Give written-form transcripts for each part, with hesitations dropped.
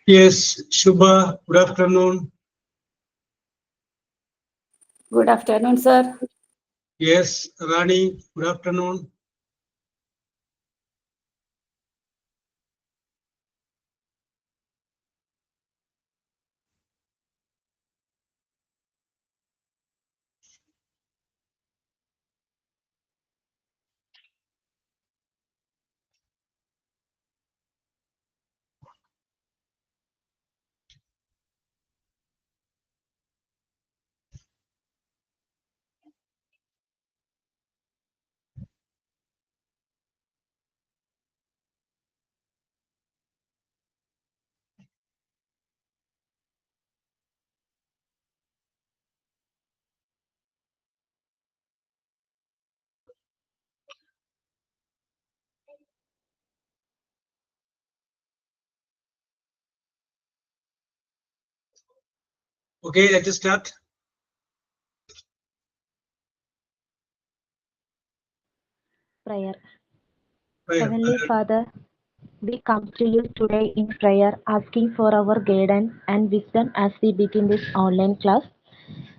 Yes, Shubha, good afternoon. Good afternoon, sir. Yes, Rani, good afternoon. Okay, let's start. Prayer. Prayer. Heavenly Father, we come to you today in prayer, asking for our guidance and wisdom as we begin this online class.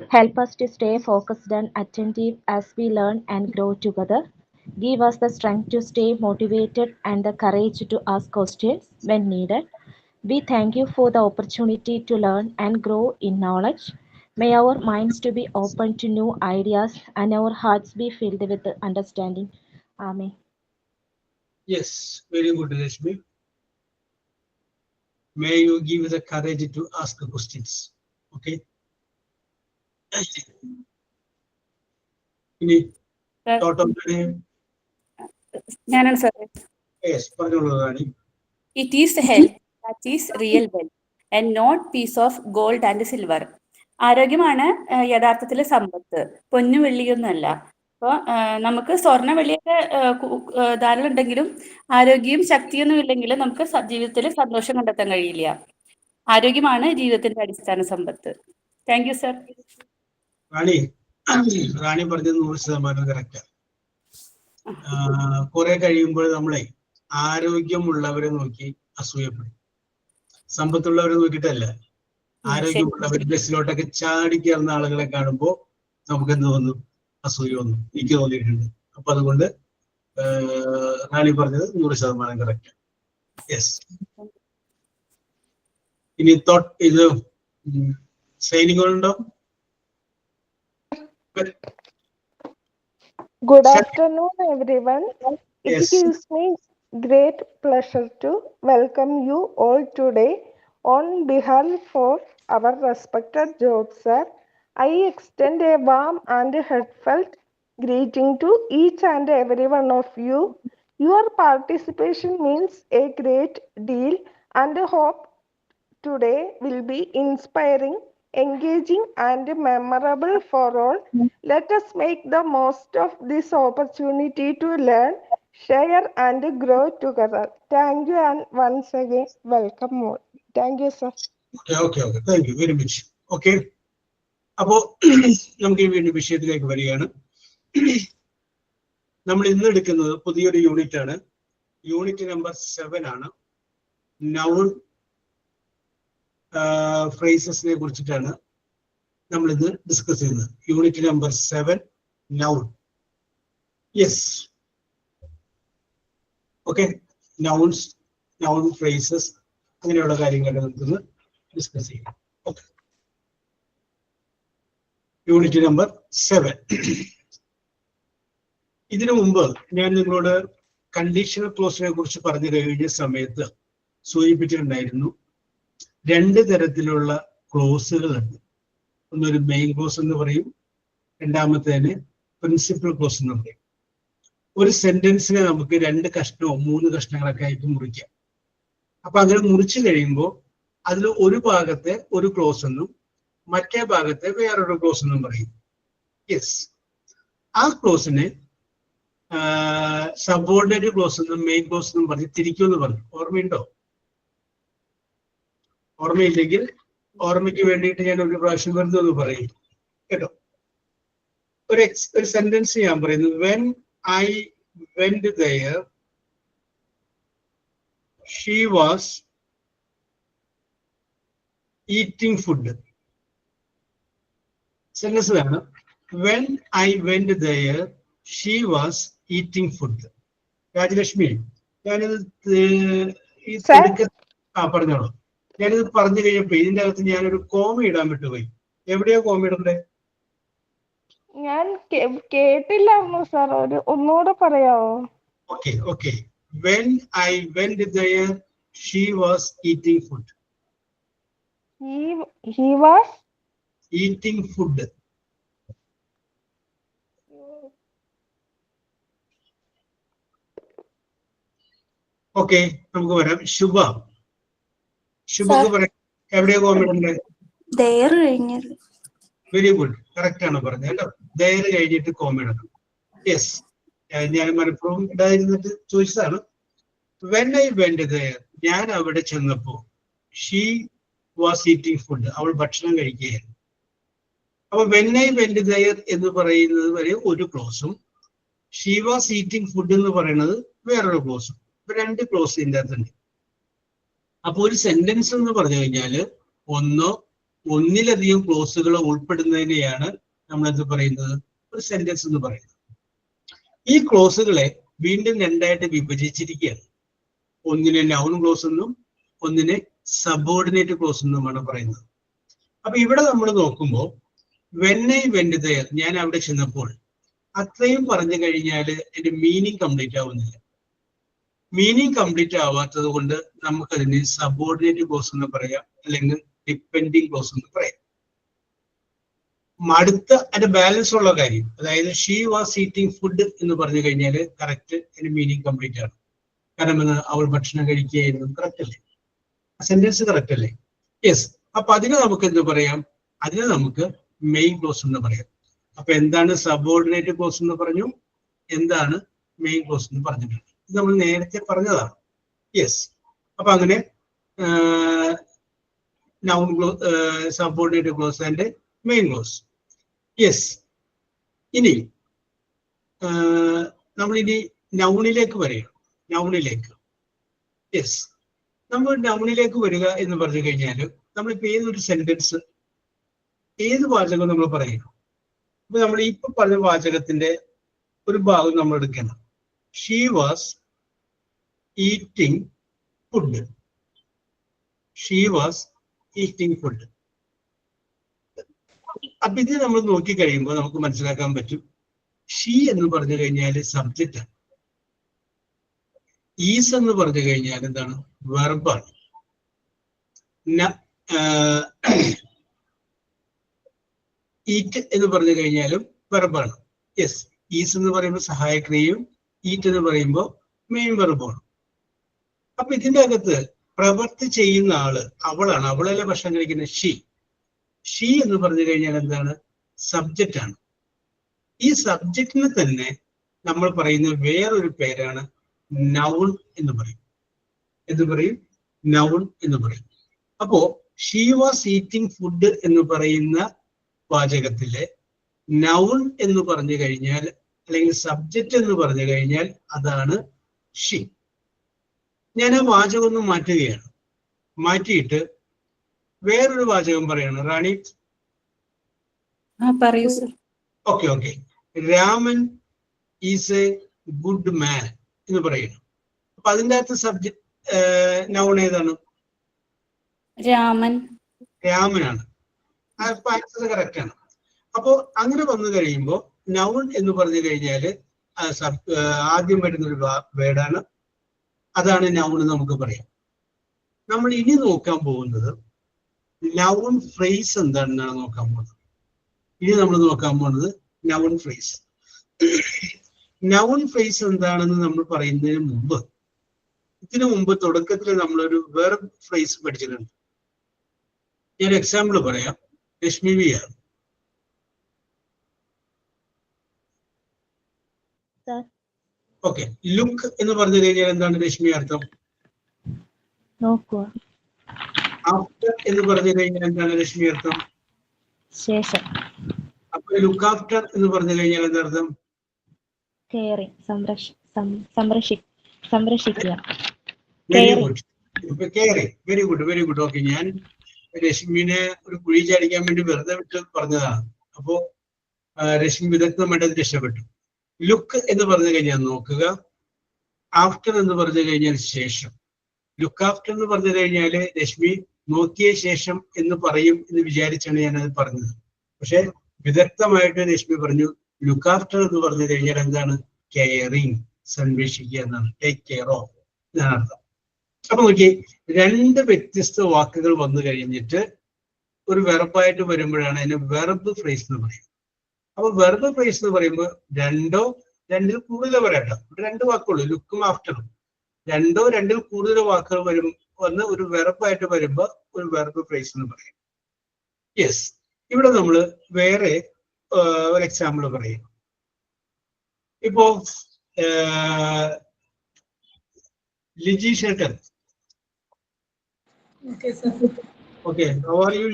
Help us to stay focused and attentive as we learn and grow together. Give us the strength to stay motivated and the courage to ask questions when needed. We thank you for the opportunity to learn and grow in knowledge. May our minds to be open to new ideas and our hearts be filled with understanding. Amen. Yes, very good, Rashmi. May you give the courage to ask questions. Okay. Ini Sir, thought of the name. sir. Yes, Rani. It is health that is real wealth and not piece of gold and silver. ആരോഗ്യമാണ് യഥാർത്ഥത്തിലെ സമ്പത്ത്, പൊന്നു വെള്ളിയൊന്നുമല്ല. അപ്പോൾ നമുക്ക് സ്വർണ്ണ വെള്ളിയൊക്കെ ധാരാളം ഉണ്ടെങ്കിലും ആരോഗ്യവും ശക്തിയൊന്നും ഇല്ലെങ്കിൽ നമുക്ക് ജീവിതത്തിൽ സന്തോഷം കണ്ടെത്താൻ കഴിയില്ല. ആരോഗ്യമാണ് ജീവിതത്തിന്റെ അടിസ്ഥാന സമ്പത്ത്. Thank you, sir. റാണി പറഞ്ഞത് 100% കറക്റ്റ്. കുറെ കഴിയുമ്പോൾ നമ്മളെ ആരോഗ്യമുള്ളവരെ നോക്കി അസൂയപ്പെടും. സമ്പത്തുള്ളവരെ നോക്കിയിട്ടല്ല, ആരോഗ്യമുള്ളവർ ബസ്സിലോട്ടൊക്കെ ചാടിക്കയറുന്ന ആളുകളെ കാണുമ്പോൾ നമുക്ക് എന്ത് തോന്നും? അസൂയ തോന്നും. എനിക്ക് തോന്നിയിട്ടുണ്ട്. അപ്പൊ അതുകൊണ്ട് റാണി പറഞ്ഞത് 100% കറക്റ്റ്. യെസ്. ഇനി ഇത് സൈനിങ് ഉണ്ടോ? Good afternoon, everyone. It Yes. gives me great pleasure to welcome you all today. On behalf of our respected George sir, I extend a warm and heartfelt greeting to each and every one of you. Your participation means a great deal, and hope today will be inspiring, engaging, and memorable for all. Let us make the most of this opportunity to learn, share, and grow together. Thank you, and once again, welcome all. Thank you, sir. Okay. Thank you very much. Okay. അപ്പോ നമുക്ക് വീണ്ടും വിഷയത്തിലേക്ക് വരികയാണ്. നമ്മൾ ഇന്ന് എടുക്കുന്നത് പുതിയൊരു unit ആണ്. യൂണിറ്റ് നമ്പർ 7 ആണ്. നൗൺ ഫ്രേസസിനെ കുറിച്ചിട്ടാണ് നമ്മൾ ഇന്ന് ഡിസ്കസ് ചെയ്യുന്നത്. Unit number 7, noun. Yes. Okay. Nouns, noun phrases, അങ്ങനെയുള്ള കാര്യങ്ങൾ നമുക്കിന്ന് ഡിസ്കസ് ചെയ്യാം. ഓക്കെ. Unit number 7. ഇതിനു മുമ്പ് ഞാൻ നിങ്ങളോട് കണ്ടീഷണൽ ക്ലോസിനെ കുറിച്ച് പറഞ്ഞു കഴിഞ്ഞ സമയത്ത് സൂചിപ്പിച്ചിട്ടുണ്ടായിരുന്നു. 2 തരത്തിലുള്ള ക്ലോസുകളുണ്ട്. ഒന്നൊരു മെയിൻ ക്ലോസ് എന്ന് പറയും, രണ്ടാമത്തേന് പ്രിൻസിപ്പൽ ക്ലോസ് എന്ന് പറയും. ഒരു സെന്റൻസിനെ നമുക്ക് 2 കഷ്ണമോ 3 കഷ്ണങ്ങളൊക്കെ ആയിട്ട് മുറിക്കാം. അപ്പൊ അങ്ങനെ മുറിച്ചു കഴിയുമ്പോൾ അതിൽ ഒരു ഭാഗത്തെ ഒരു ക്ലോസ് എന്നും മറ്റേ ഭാഗത്തെ വേറൊരു ക്ലോസ് എന്നും പറയും. യെസ്. ആ ക്ലോസിനെ സബോർഡിനേറ്റ് ക്ലോസ് എന്നും മെയിൻ ക്ലോസ് എന്നും പറഞ്ഞ് തിരിക്കുമെന്ന് പറഞ്ഞു. ഓർമ്മയുണ്ടോ? ഓർമ്മയില്ലെങ്കിൽ ഓർമ്മയ്ക്ക് വേണ്ടിയിട്ട് ഞാൻ ഒരു പ്രാവശ്യം വെറുതെ ഒന്ന് പറയും കേട്ടോ. ഒരു സെന്റൻസ് ഞാൻ പറയുന്നു. When I went there she was eating food. Sentence വേണം. When I went there she was eating food. Rajalakshmi, ഞാനിത് പറഞ്ഞോളൂ. ഞാനിത് പറഞ്ഞു കഴിഞ്ഞപ്പോ ഇതിന്റെ അകത്ത് ഞാനൊരു കോമ ഇടാൻ വിട്ടുപോയി. എവിടെയാ കോമ ഇടണ്ടേ? ഞാൻ കേട്ടില്ലായിരുന്നു സാർ, ഒന്നുകൂടെ പറയാവോ? Okay. When I went there, she was eating food. He was eating food. Okay, നമുക്ക് വരാം. ശുഭക്ക് പറയാം. എവിടെയാ കോമ? വെരി ഗുഡ്, കറക്റ്റ് ആണ് പറഞ്ഞത് കേട്ടോ. ദയർ കഴിഞ്ഞിട്ട് കോമ ഇടണം. യെസ്, ഞാൻ മനഃപൂർവ്വം ഇടാതിരുന്നിട്ട് ചോദിച്ചതാണ്. വെൻ ഐ വെന്റ് ദയർ, ഞാൻ അവിടെ ചെന്നപ്പോ ഷീ വാസ് ഈറ്റിംഗ് ഫുഡ്, അവൾ ഭക്ഷണം കഴിക്കുകയായിരുന്നു. അപ്പൊ വെൻ ഐ വെന്റ് ദയർ എന്ന് പറയുന്നത് വരെ ഒരു ക്ലോസും ഷീ വാസ് ഈറ്റിംഗ് ഫുഡ് എന്ന് പറയുന്നത് വേറൊരു ക്ലോസും. ഇപ്പൊ രണ്ട് ക്ലോസ് ഇതിൻ്റെ അകത്തുണ്ട്. അപ്പൊ ഒരു സെന്റൻസ് എന്ന് പറഞ്ഞു കഴിഞ്ഞാല് ഒന്നിലധികം ക്ലോസുകൾ ഉൾപ്പെടുന്നതിനെയാണ് നമ്മൾ എന്ത് പറയുന്നത്? ഒരു സെന്റൻസ് എന്ന് പറയുന്നത്. ഈ ക്ലോസുകളെ വീണ്ടും രണ്ടായിട്ട് വിഭജിച്ചിരിക്കുകയാണ്. ഒന്നിനെ നൗൺ ക്ലോസ് എന്നും ഒന്നിനെ സബോർഡിനേറ്റ് ക്ലോസ് എന്നുമാണ് പറയുന്നത്. അപ്പൊ ഇവിടെ നമ്മൾ നോക്കുമ്പോൾ വെൻ ഐ വെന്റ് ദെയർ, ഞാൻ അവിടെ ചെന്നപ്പോൾ, അത്രയും പറഞ്ഞു കഴിഞ്ഞാൽ എന്റെ മീനിങ് കംപ്ലീറ്റ് ആവുന്നില്ല. മീനിങ് കംപ്ലീറ്റ് ആവാത്തത് കൊണ്ട് നമുക്കതിന് സബോർഡിനേറ്റ് ക്ലോസ് എന്ന് പറയാം, അല്ലെങ്കിൽ ഡിപ്പെൻഡിങ് ക്ലോസ് എന്ന് പറയാം. അടുത്ത അതിന്റെ ബാലൻസ് ഉള്ള കാര്യം, അതായത് ഷീ വാസ് ഈറ്റിംഗ് ഫുഡ് എന്ന് പറഞ്ഞു കഴിഞ്ഞാൽ കറക്റ്റ്, അതിന്റെ മീനിങ് കംപ്ലീറ്റ് ആണ്. കാരണം അവൾ ഭക്ഷണം കഴിക്കുകയായിരുന്നു. കറക്റ്റ് അല്ലേ? സെന്റൻസ് കറക്റ്റ് അല്ലേ? യെസ്. അപ്പൊ അതിനെ നമുക്ക് എന്ത് പറയാം? അതിനെ നമുക്ക് മെയിൻ ക്ലോസ് എന്ന് പറയാം. അപ്പൊ എന്താണ് സബോർഡിനേറ്റ് ക്ലോസ് എന്ന് പറഞ്ഞു, എന്താണ് മെയിൻ ക്ലോസ് എന്ന് പറഞ്ഞിട്ടുണ്ട്. ഇത് നമ്മൾ നേരത്തെ പറഞ്ഞതാണ്. യെസ്. അപ്പൊ അങ്ങനെ noun close, subordinate close and main clause. Yes. ഇനി നമ്മളിനി നൗണിലേക്ക് വരികയാണ്. നൗണിലേക്ക്. യെസ്. നമ്മൾ നൗണിലേക്ക് വരിക എന്ന് പറഞ്ഞു കഴിഞ്ഞാൽ നമ്മളിപ്പോ ഏതൊരു സെന്റൻസ്, ഏത് വാചകം നമ്മൾ പറയുന്നു. അപ്പൊ നമ്മൾ ഇപ്പൊ പറഞ്ഞ വാചകത്തിന്റെ ഒരു ഭാഗം നമ്മൾ എടുക്കണം. She was eating food. She was eating food. അപ്പൊ ഇത് നമ്മൾ നോക്കി കഴിയുമ്പോൾ നമുക്ക് മനസ്സിലാക്കാൻ പറ്റും, ഷീ എന്ന് പറഞ്ഞു കഴിഞ്ഞാൽ സബ്ജക്റ്റ് ആണ്. ഈസ് എന്ന് പറഞ്ഞു കഴിഞ്ഞാൽ എന്താണ്? വെർബാണ്. ഈറ്റ് എന്ന് പറഞ്ഞു കഴിഞ്ഞാലും വെർബാണ്. യെസ്. ഈസ് എന്ന് പറയുമ്പോൾ സഹായക്രിയയും ഈറ്റ് എന്ന് പറയുമ്പോൾ മെയിൻ വെർബാണ്. അപ്പൊ ഇതിന്റെ അകത്ത് പ്രവൃത്തി ചെയ്യുന്ന ആള് അവളാണ്. അവളല്ലേ ഭക്ഷണം കഴിക്കുന്ന ഷീ എന്ന് പറഞ്ഞു കഴിഞ്ഞാൽ എന്താണ്? സബ്ജക്റ്റ് ആണ്. ഈ സബ്ജക്റ്റിന് തന്നെ നമ്മൾ പറയുന്ന വേറൊരു പേരാണ് നൗൺ എന്ന് പറയും. എന്ത് പറയും? നൗൺ എന്ന് പറയും. അപ്പോ ഷീ വാസ് ഈറ്റിംഗ് ഫുഡ് എന്ന് പറയുന്ന വാചകത്തിലെ നൗൺ എന്ന് പറഞ്ഞു കഴിഞ്ഞാൽ, അല്ലെങ്കിൽ സബ്ജക്റ്റ് എന്ന് പറഞ്ഞു കഴിഞ്ഞാൽ അതാണ് ഷീ. ഞാൻ ആ വാചകം ഒന്ന് മാറ്റുകയാണ്. മാറ്റിയിട്ട് വേറൊരു വാചകം പറയാണ്. റാണി പറയൂ sir. Okay. Raman is A good man എന്ന് പറയുന്നു. അപ്പൊ അതിൻ്റെ അകത്ത് സബ്ജക്ട് നൗൺ ഏതാണ്? രാമനാണ്. അപ്പൊ ആൻസർ കറക്റ്റ് ആണ്. അപ്പോ അങ്ങനെ വന്നു കഴിയുമ്പോൾ നൗൺ എന്ന് പറഞ്ഞു കഴിഞ്ഞാല് ആദ്യം വരുന്നൊരു വേർഡാണ്. അതാണ് നൗൺ എന്ന് നമുക്ക് പറയാം. നമ്മൾ ഇനി നോക്കാൻ പോകുന്നത് നൗൺ ഫ്രേസ് എന്താണെന്നാണ് നോക്കാൻ പോകുന്നത്. ഇനി നമ്മൾ നോക്കാൻ പോകുന്നത് നൗൺ ഫ്രേസ്. നൗൺ ഫ്രേസ് എന്താണെന്ന് നമ്മൾ പറയുന്നതിന് മുമ്പ്, ഇതിനു മുമ്പ് തുടക്കത്തിൽ നമ്മളൊരു വെർബ് ഫ്രേസ് പഠിച്ചിട്ടുണ്ട്. ഞാൻ എക്സാമ്പിൾ പറയാം. Lakshmi V R. Okay, look എന്ന് പറഞ്ഞു കഴിഞ്ഞാൽ എന്താണ് രശ്മി അർത്ഥം? നോക്കുക. ആഫ്റ്റർ എന്ന് പറഞ്ഞു കഴിഞ്ഞാൽ എന്താണ് രശ്മി അർത്ഥം? ശേഷം. അപ്പൊ ലുക്ക് ആഫ്റ്റർ എന്ന് പറഞ്ഞു കഴിഞ്ഞാൽ എന്താർത്ഥം? കെയറിങ്, സംരക്ഷിക്കുക. Very good, very good, very good. Okay, ഞാൻ രശ്മിനെ ഒരു കുഴി ചാടിക്കാൻ വേണ്ടി വെറുതെ വിട്ട് പറഞ്ഞതാണ്. അപ്പോ രശ്മി വിദഗ്ധമായിട്ട് അത് രക്ഷപ്പെട്ടു. ലുക്ക് എന്ന് പറഞ്ഞു കഴിഞ്ഞാൽ നോക്കുക, ആഫ്റ്റർ എന്ന് പറഞ്ഞു കഴിഞ്ഞാൽ ശേഷം. ലുക്ക് ആഫ്റ്റർ എന്ന് പറഞ്ഞു കഴിഞ്ഞാല് രശ്മി നോക്കിയ ശേഷം എന്ന് പറയും എന്ന് വിചാരിച്ചാണ് ഞാനത് പറഞ്ഞത്. പക്ഷെ വിദഗ്ധമായിട്ട് രശ്മി പറഞ്ഞു ലുക്ക് ആഫ്റ്റർ എന്ന് പറഞ്ഞു കഴിഞ്ഞാൽ എന്താണ്? കെയറിങ്, സംരക്ഷിക്കുക എന്നാണ്. ടേക്ക് കെയർ ഓഫ് എന്നാണ് അർത്ഥം. അപ്പൊ നോക്കി, രണ്ട് വ്യത്യസ്ത വാക്കുകൾ വന്നു കഴിഞ്ഞിട്ട് ഒരു വെർബായിട്ട് വരുമ്പോഴാണ് അതിന് വെർബ് ഫ്രേസ് എന്ന് പറയും. അപ്പൊ വെർബ് ഫ്രേസ് എന്ന് പറയുമ്പോൾ രണ്ടിൽ കൂടുതൽ വരാട്ടോ. രണ്ട് വാക്കുള്ളൂ, ലുക്കും ആഫ്റ്ററും. രണ്ടിൽ കൂടുതൽ വാക്കുകൾ വന്ന് ഒരു വെർബായിട്ട് വരുമ്പോ ഒരു വെർബ് ഫ്രേസ് എന്ന് പറയും. യെസ്, ഇവിടെ നമ്മൾ വേറെ ഒരു എക്സാമ്പിൾ പറയും. ഇപ്പോ Liji Shelton. Okay, sir. Okay, how are you,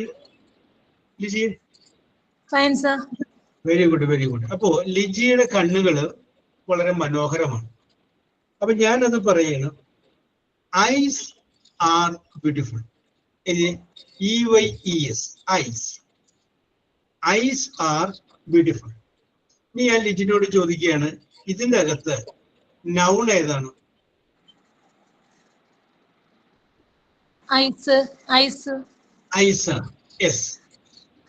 Liji? Fine, sir. Very good, very good. അപ്പോ ലിജിയുടെ കണ്ണുകള് വളരെ മനോഹരമാണ്. അപ്പൊ ഞാനത് പറയുന്നു, eyes are beautiful. EYES, eyes. Eyes are beautiful. ഇനി ഞാൻ ലിജിനോട് ചോദിക്കുകയാണ്, ഇതിന്റെ അകത്ത് നൗൺ ഏതാണ്? Ice. ഐസ് ആണ്. Yes,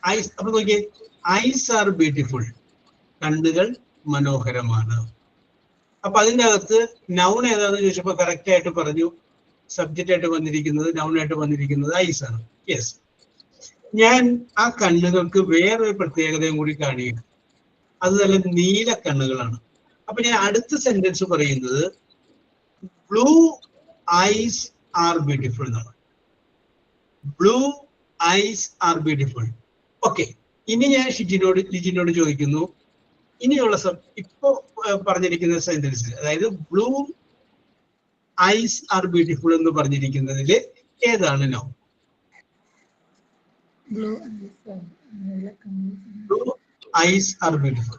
eyes. അപ്പൊ നോക്കിയേ, ഐസ് ആർ ബ്യൂട്ടിഫുൾ, കണ്ണുകൾ മനോഹരമാണ്. അപ്പൊ അതിന്റെ അകത്ത് നൗൺ ഏതാണെന്ന് ചോദിച്ചപ്പോ കറക്റ്റ് ആയിട്ട് പറഞ്ഞു, സബ്ജക്റ്റ് ആയിട്ട് വന്നിരിക്കുന്നത്, നൗൺ ആയിട്ട് വന്നിരിക്കുന്നത് ഐസ് ആണ്. യെസ്, ഞാൻ ആ കണ്ണുകൾക്ക് വേറൊരു പ്രത്യേകതയും കൂടി കാണിക്കും. അത് നല്ല നീല കണ്ണുകളാണ്. അപ്പൊ ഞാൻ അടുത്ത സെന്റൻസ് പറയുന്നത് ബ്ലൂ ഐസ് ആർ ബ്യൂട്ടിഫുൾ എന്നാണ്. Blue eyes are beautiful. Okay, ഇനി ഞാൻ ലിജിനോട് ചോദിക്കുന്നു, ഇനിയുള്ള ഇപ്പോ പറഞ്ഞിരിക്കുന്ന സെന്റൻസിൽ, അതായത് ബ്ലൂ ഐസ് ആർ ബ്യൂട്ടിഫുൾ എന്ന് പറഞ്ഞിരിക്കുന്നതിൽ ഏതാണ് noun? Blue eyes are beautiful.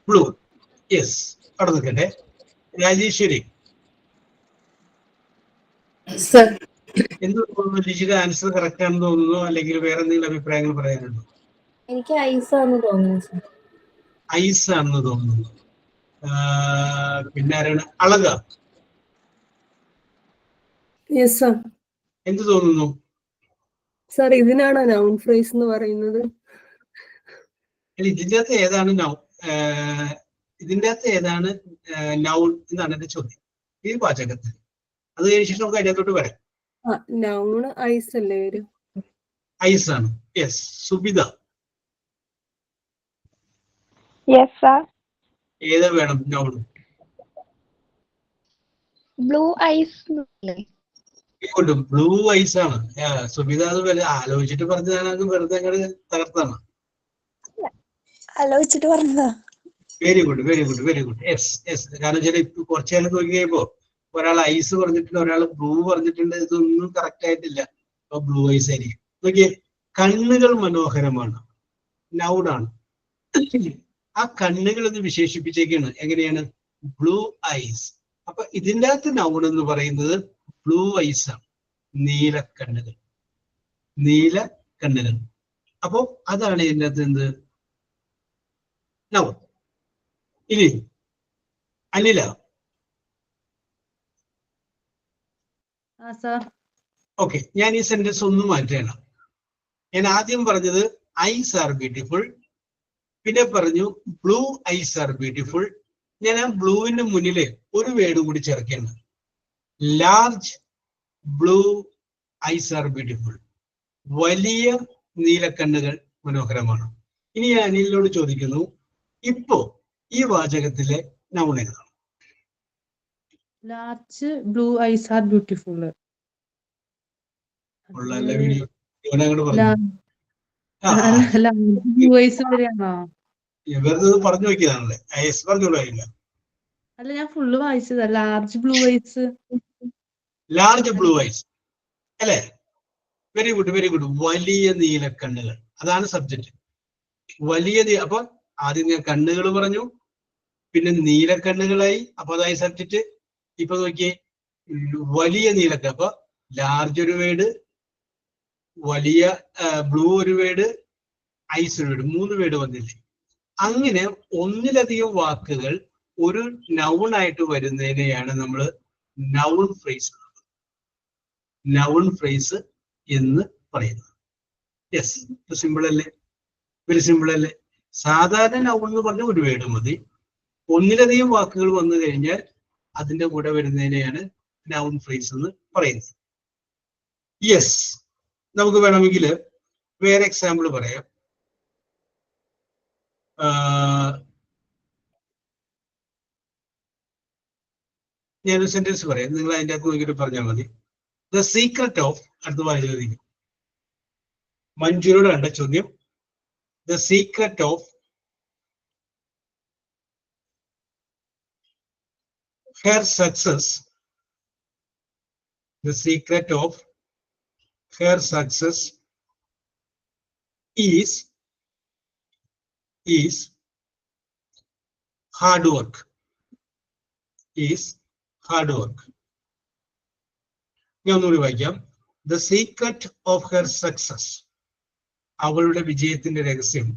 Blue. Yes, അവിടെ നിൽക്കട്ടെ. രാജേശ്വരി, എന്ത് തോന്നുന്നു? ലിജിയുടെ ആൻസർ കറക്റ്റ് ആണെന്ന് തോന്നുന്നു, അല്ലെങ്കിൽ വേറെ എന്തെങ്കിലും അഭിപ്രായങ്ങൾ പറയാനുണ്ടോ? എനിക്ക് ഐസ് ആണെന്ന് തോന്നുന്നു. ഐസ് ആണെന്ന് തോന്നുന്നു. പിന്നെ ആരാണ്? അളക, എന്ത് തോന്നുന്നു? സാർ, ഇതിനാണ് നൗൺ ഫ്രേസ് എന്ന് പറയുന്നത്. ഇതിന്റെ അകത്ത് ഏതാണ് നൗൺ? ഇതിന്റെ അകത്ത് ഏതാണ് നൗൺ എന്നാണ് എന്റെ ചോദ്യം, ഈ വാചകത്തിൽ. അത് കഴിഞ്ഞിട്ട് നമുക്ക് അതിനകത്തോട്ട് വരാം. നൗൺ ഐസ് അല്ലേ വരും? ഐസ് ആണ്. യെസ്, സുബിത. Yes, sir. ഏതാ വേണം noun? Blue eyes. Blue eyes ആണ്. സുബിത അത് ആലോചിച്ചിട്ട് പറഞ്ഞതാണ്, അത് വെറുതെ അങ്ങോട്ട് തകർത്താണ്. ആലോചിച്ചിട്ട് പറഞ്ഞതാ. Very good, very good, very good. Yes, yes. കാരണം വെച്ചാൽ കുറച്ചു നേരം നോക്കി കഴിയുമ്പോ ഒരാൾ ഐസ് പറഞ്ഞിട്ടുണ്ട്, ഒരാൾ ബ്ലൂ പറഞ്ഞിട്ടുണ്ട്. ഇതൊന്നും കറക്റ്റ് ആയിട്ടില്ല. അപ്പൊ ബ്ലൂ ഐസ് ആയിരിക്കും. നോക്കിയേ, കണ്ണുകൾ മനോഹരമാണ്, നൗഡാണ്. ആ കണ്ണുകൾ എന്ന് വിശേഷിപ്പിച്ചേക്കാണ്. എങ്ങനെയാണ്? Blue eyes. അപ്പൊ ഇതിൻ്റെ അകത്ത് നൗൺ എന്ന് പറയുന്നത് ബ്ലൂ ഐസ് ആണ്, നീല കണ്ണുകൾ, നീല കണ്ണുകൾ. അപ്പോ അതാണ് ഇതിൻ്റെ അകത്ത് എന്ത് നൗൺ. ഇനി അനില. ഓക്കെ, ഞാൻ ഈ സെന്റൻസ് ഒന്ന് മാറ്റുകയാണ്. ഞാൻ ആദ്യം പറഞ്ഞത് ഐസ് ആർ ബ്യൂട്ടിഫുൾ, പിന്നെ പറഞ്ഞു ബ്ലൂ ഐസ് ആർ ബ്യൂട്ടിഫുൾ. ഞാൻ ആ ബ്ലൂവിന്റെ മുന്നില് ഒരു വേർഡ് കൂടി ചേർക്കുകയാണ്, large blue eyes are beautiful. വലിയ നീലക്കണ്ണുകൾ മനോഹരമാണ്. ഇനി ഞാൻ അനിലിനോട് ചോദിക്കുന്നു, ഇപ്പോ ഈ വാചകത്തിലെ നൗൺ ഏതാണ്? Large blue eyes are beautiful. Voice വരെയാണോ? വെറുതെ പറഞ്ഞു നോക്കിയതാണല്ലേ. പറഞ്ഞോളൂ. അല്ല, ഞാൻ ഫുള്ള് വായിച്ചതാ. Large blue eyes. Large blue eyes അല്ലേ? Very good, very good. വലിയ നീലക്കണ്ണുകൾ, അതാണ് സബ്ജക്റ്റ്. വലിയ അപ്പൊ ആദ്യം ഞാൻ കണ്ണുകൾ പറഞ്ഞു, പിന്നെ നീലക്കണ്ണുകളായി, അപ്പൊ അതായി സബ്ജക്റ്റ്. ഇപ്പൊ നോക്കിയേ, വലിയ നീലക്ക, അപ്പൊ ലാർജ് ഒരു വേർഡ്, വലിയ ബ്ലൂ ഒരു വേർഡ്, ഐസ് ഒരു വേർഡ്, 3 വേർഡ് വന്നില്ലേ? അങ്ങനെ ഒന്നിലധികം വാക്കുകൾ ഒരു നൗൺ ആയിട്ട് വരുന്നതിനെയാണ് നമ്മൾ നൗൺ ഫ്രേസ് എന്ന് പറയുന്നത്. യെസ്, സിമ്പിൾ അല്ലേ? വെരി സിമ്പിൾ അല്ലേ? സാധാരണ നൗൺ എന്ന് പറഞ്ഞ ഒരു വേർഡ് മതി. ഒന്നിലധികം വാക്കുകൾ വന്നു കഴിഞ്ഞാൽ അതിന്റെ കൂടെ വരുന്നതിനെയാണ് നൗൺ ഫ്രേസ് എന്ന് പറയുന്നത്. യെസ്, നമുക്ക് വേണമെങ്കിൽ വേറെ എക്സാമ്പിൾ പറയാം. ഞാനൊരു സെന്റൻസ് പറയാം, നിങ്ങൾ അതിൻ്റെ അകത്ത് നോക്കിയിട്ട് പറഞ്ഞാൽ മതി. ദ സീക്രട്ട് ഓഫ്, അടുത്ത വായിച്ചു ചോദിക്കും. മഞ്ജുരോട് കണ്ട ചോദ്യം. The secret of her success, the secret of her success is hard work. ഞാൻ ഒന്നുകൂടി വായിക്കാം. The secret of her success, അവളുടെ വിജയത്തിന്റെ രഹസ്യം